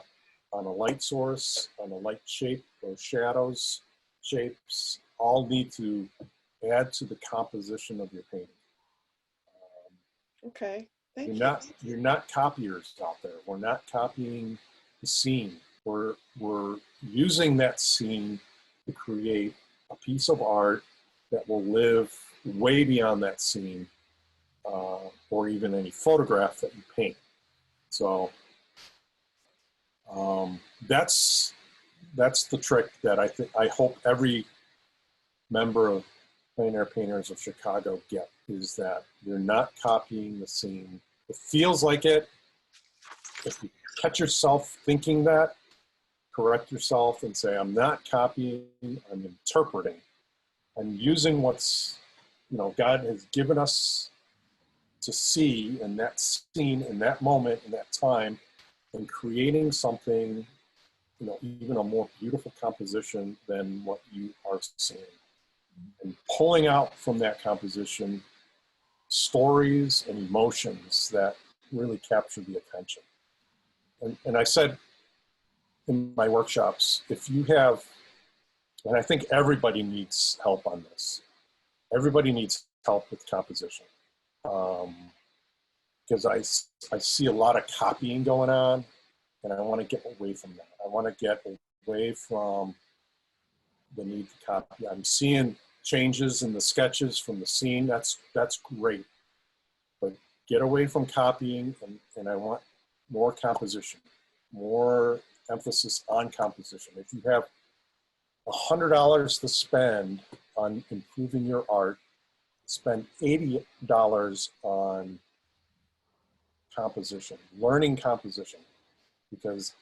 light source, on a light shape. Those shadows, shapes, all need to add to the composition of your painting. Okay, thank you. You're not copiers out there. We're not copying the scene. We're using that scene to create a piece of art that will live way beyond that scene, or even any photograph that you paint. So that's the trick that I hope every member of Plein Air Painters of Chicago get, is that you're not copying the scene. It feels like it. If you catch yourself thinking that, correct yourself and say, I'm not copying, I'm interpreting. I'm using what's, you know, God has given us to see in that scene, in that moment, in that time, and creating something, you know, even a more beautiful composition than what you are seeing. And pulling out from that composition stories and emotions that really capture the attention. And I said in my workshops, if you have, and I think everybody needs help on this. Everybody needs help with composition. Because I see a lot of copying going on, and I want to get away from that. I want to get away from the need to copy. I'm seeing changes in the sketches from the scene. That's great. But get away from copying, and I want more composition, more emphasis on composition. If you have $100 to spend on improving your art, spend $80 on composition, learning composition, because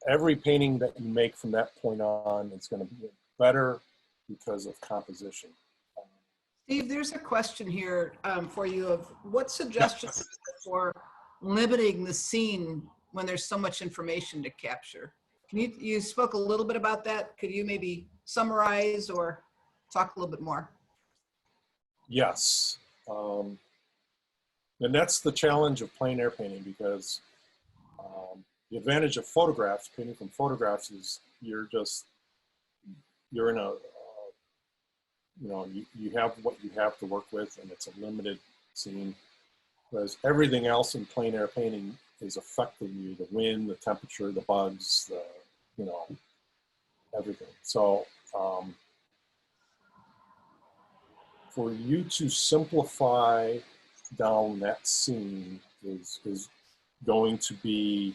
every painting that you make from that point on is going to be better because of composition. Steve, there's a question here for you of what suggestions for limiting the scene when there's so much information to capture. You spoke a little bit about that. Could you maybe summarize or talk a little bit more? Yes. And that's the challenge of plein air painting, because the advantage of photographs, painting from photographs, is you're in a, you know, you have what you have to work with, and it's a limited scene. Whereas everything else in plein air painting is affecting you: the wind, the temperature, the bugs, the, you know, everything. So for you to simplify down that scene is going to be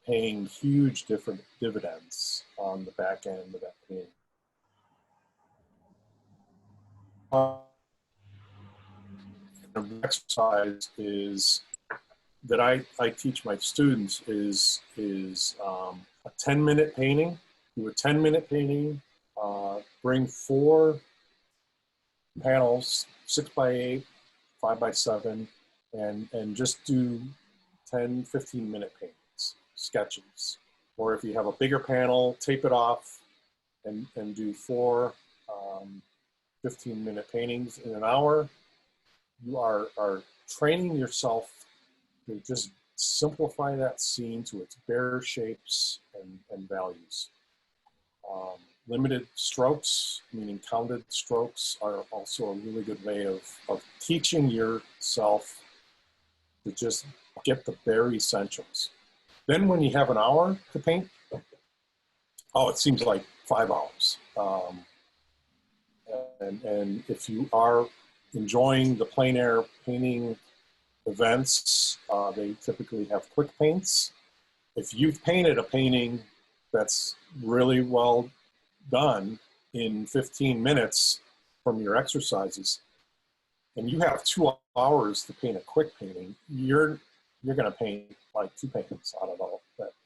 paying huge different dividends on the back end of that painting. An exercise is that I teach my students is a 10-minute painting. Do a 10-minute painting. Bring 4 panels, 6x8, 5x7, and just do 10, 15-minute paintings, sketches. Or if you have a bigger panel, tape it off and do 4 15-minute paintings in an hour. You are training yourself to just simplify that scene to its bare shapes and values. Limited strokes, meaning counted strokes, are also a really good way of teaching yourself to just get the bare essentials. Then when you have an hour to paint, oh, it seems like 5 hours. And if you are enjoying the plein air painting events, they typically have quick paints. If you've painted a painting that's really well done in 15 minutes from your exercises, and you have 2 hours to paint a quick painting, you're going to paint like 2 paintings out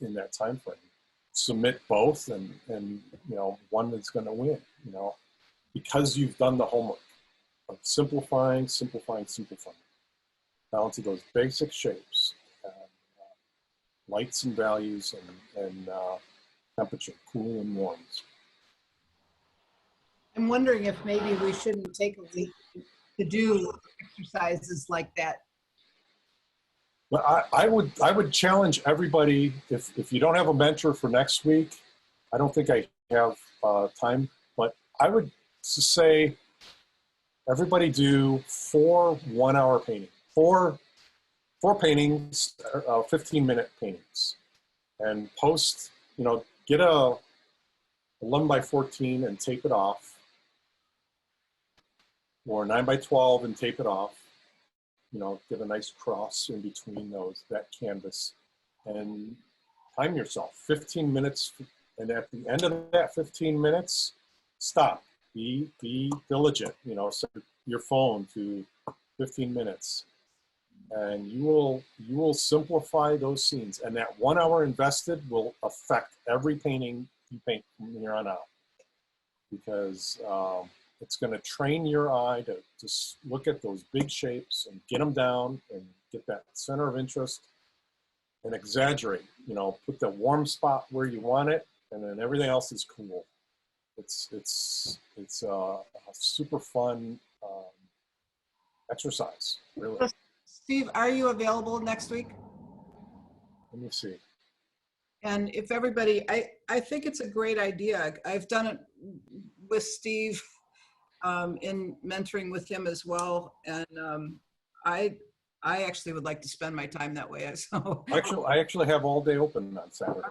in that time frame. Submit both, and you know, one is going to win. You know, because you've done the homework of simplifying down to those basic shapes, lights and values, and temperature, cool and warm. I'm wondering if maybe we shouldn't take a week to do exercises like that. But I would challenge everybody, if you don't have a mentor for next week, I don't think I have time, but I would say everybody do 4 1-hour paintings, four paintings, 15-minute paintings, and post, you know, get a 11x14 and tape it off, or 9x12 and tape it off. You know, get a nice cross in between that canvas, and time yourself 15 minutes. And at the end of that 15 minutes, stop. Be diligent. You know, set your phone to 15 minutes, and you will simplify those scenes. And that 1 hour invested will affect every painting you paint from here on out, because it's going to train your eye to just look at those big shapes and get them down and get that center of interest and exaggerate. You know, put the warm spot where you want it, and then everything else is cool. It's a super fun exercise, really. Steve, are you available next week? Let me see. And if everybody, I think it's a great idea. I've done it with Steve in mentoring with him as well. And I actually would like to spend my time that way. So I actually have all day open on Saturday.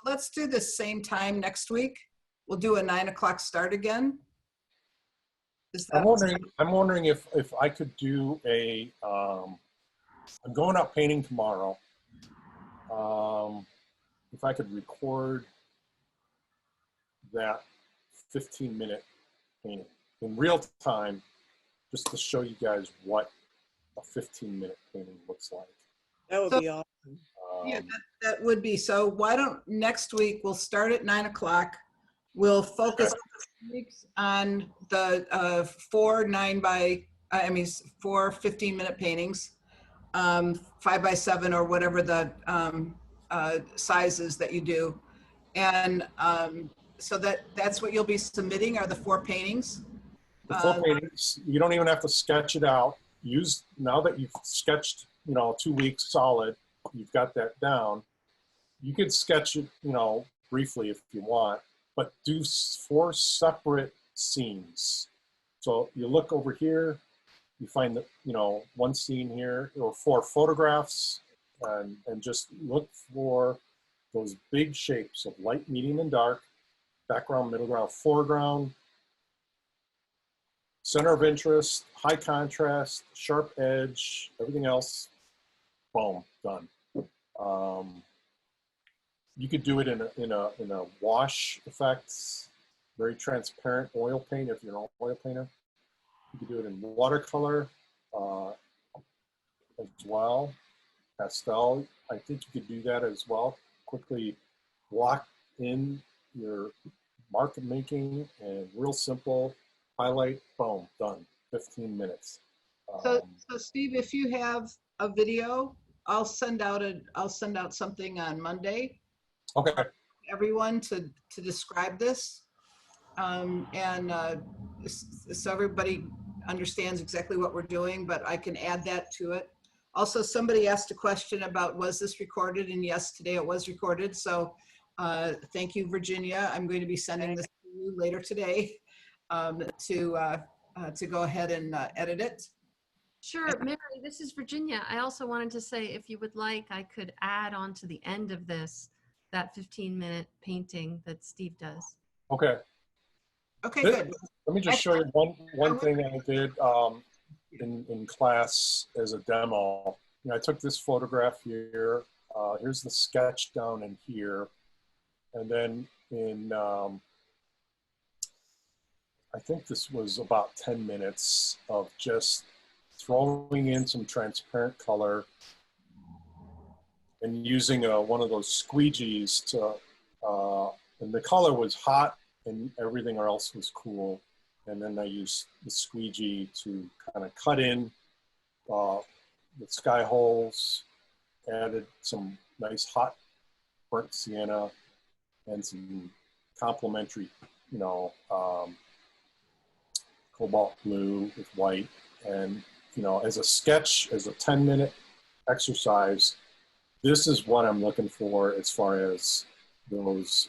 Let's do the same time next week. We'll do a 9 o'clock start again. I'm wondering if I could do a, I'm going out painting tomorrow. If I could record that 15-minute painting in real time, just to show you guys what a 15-minute painting looks like. That would be awesome. Yeah, that would be. So why don't next week we'll start at 9 o'clock. We'll focus on the 4 15-minute paintings, 5x7 or whatever the sizes that you do. And so that's what you'll be submitting are the 4 paintings. The 4 paintings, you don't even have to sketch it out. Now that you've sketched, you know, 2 weeks solid, you've got that down. You could sketch it, you know, briefly if you want, but do 4 separate scenes. So you look over here, you find that, you know, 1 scene here, or 4 photographs, and just look for those big shapes of light, medium, and dark, background, middle ground, foreground, center of interest, high contrast, sharp edge, everything else, boom, done. You could do it in a wash effects, very transparent oil paint if you're an oil painter. You could do it in watercolor as well, pastel. I think you could do that as well. Quickly block in your mark making, and real simple, highlight, boom, done, 15 minutes. So Steve, if you have a video, I'll send out something on Monday. Okay. Everyone to describe this, and so everybody understands exactly what we're doing, but I can add that to it. Also, somebody asked a question about, was this recorded? And yes, today it was recorded. So thank you, Virginia. I'm going to be sending this to you later today to go ahead and edit it. Sure, Mary, this is Virginia. I also wanted to say, if you would like, I could add on to the end of this, that 15-minute painting that Steve does. Okay. Okay, good. Let me just show you one thing I did in class as a demo. You know, I took this photograph here. Here's the sketch down in here. And then in, I think this was about 10 minutes of just throwing in some transparent color and using one of those squeegees to, and the color was hot and everything else was cool. And then I used the squeegee to kind of cut in the sky holes, added some nice hot burnt sienna and some complementary, cobalt blue with white. And, as a sketch, as a 10-minute exercise, this is what I'm looking for as far as those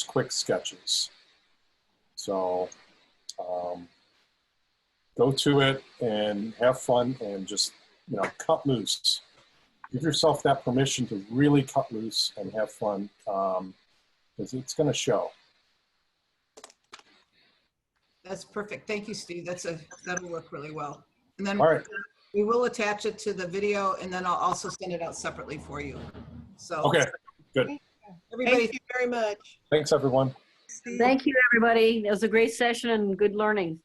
quick sketches. So go to it and have fun and just, cut loose. Give yourself that permission to really cut loose and have fun, because it's going to show. That's perfect. Thank you, Steve. That'll work really well. And then All right. we will attach it to the video, and then I'll also send it out separately for you. So Okay, good. Everybody, Thank you very much. Thanks, everyone. Thank you, everybody. It was a great session and good learning.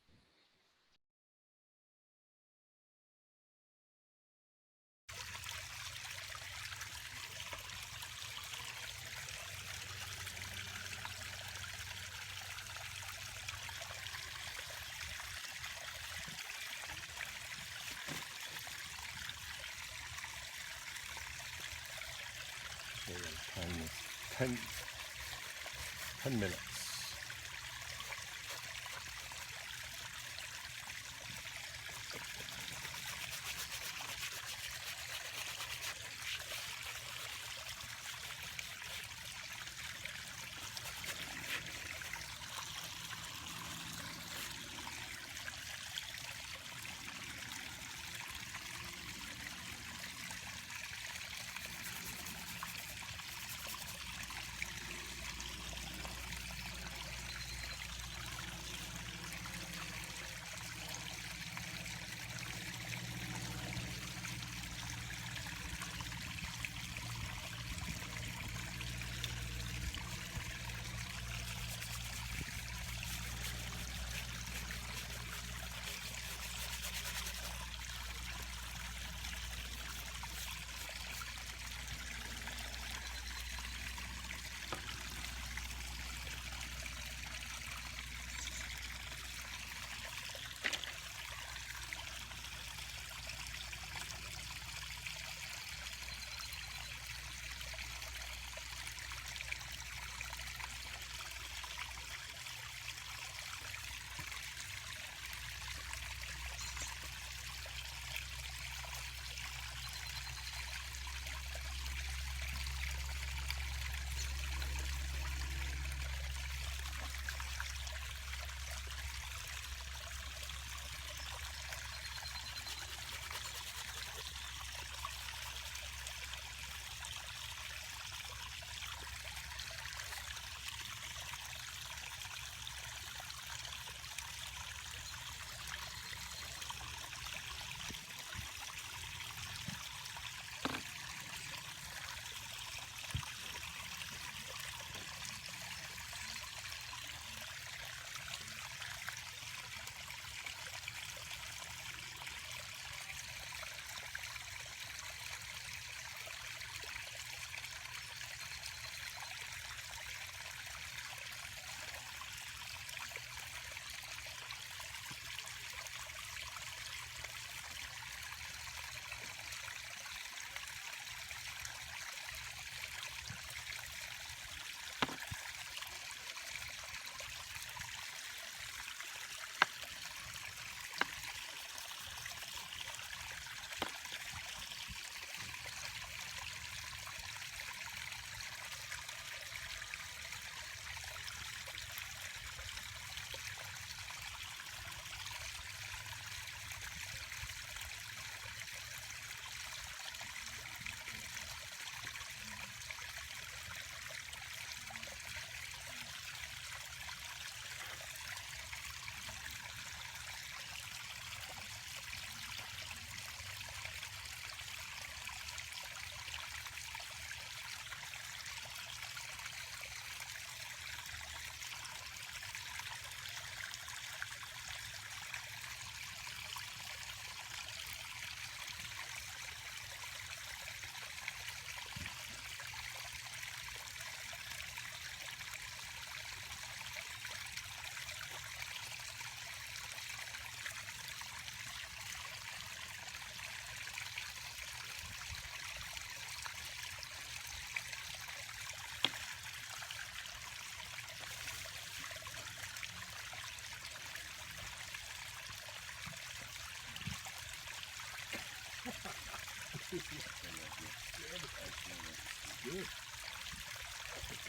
Ten minutes.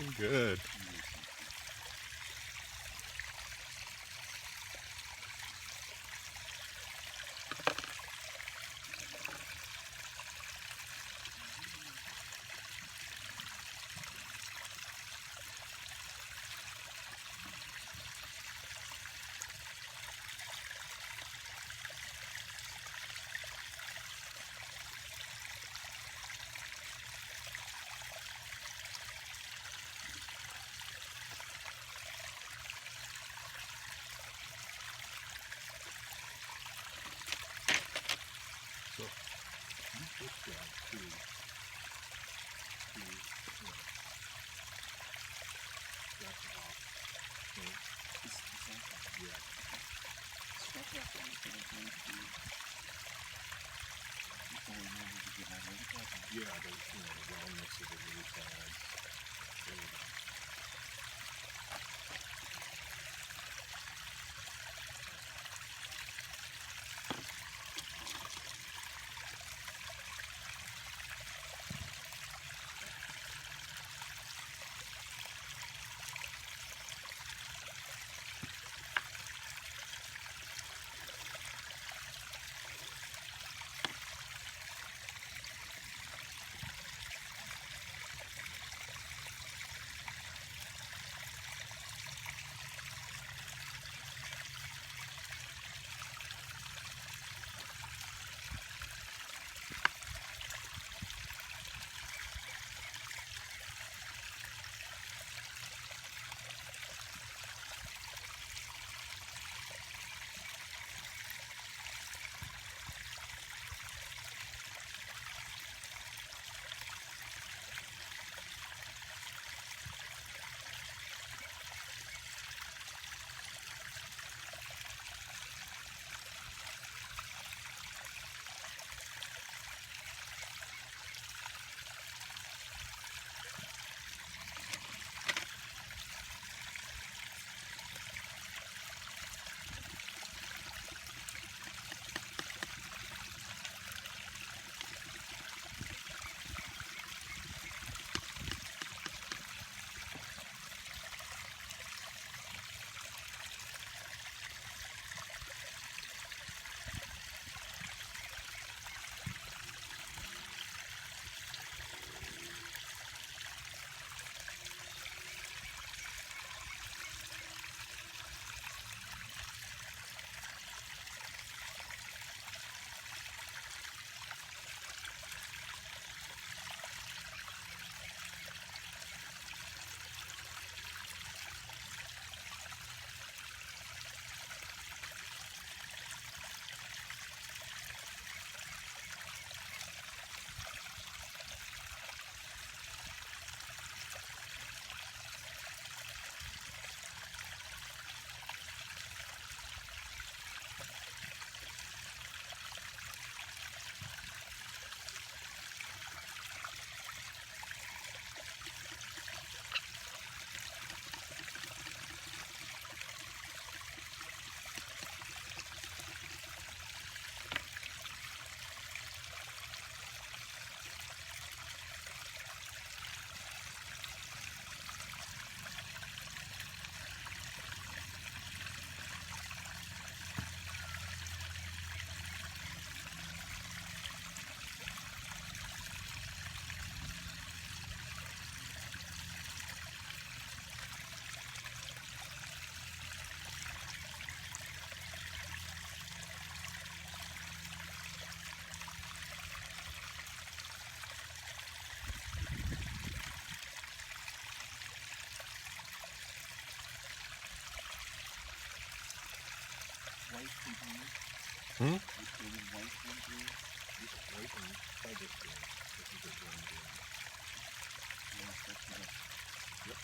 Looking good. So you put that to that's off. So yeah. Yeah, the roundness of the little pads. There we go. Hmm? Yep.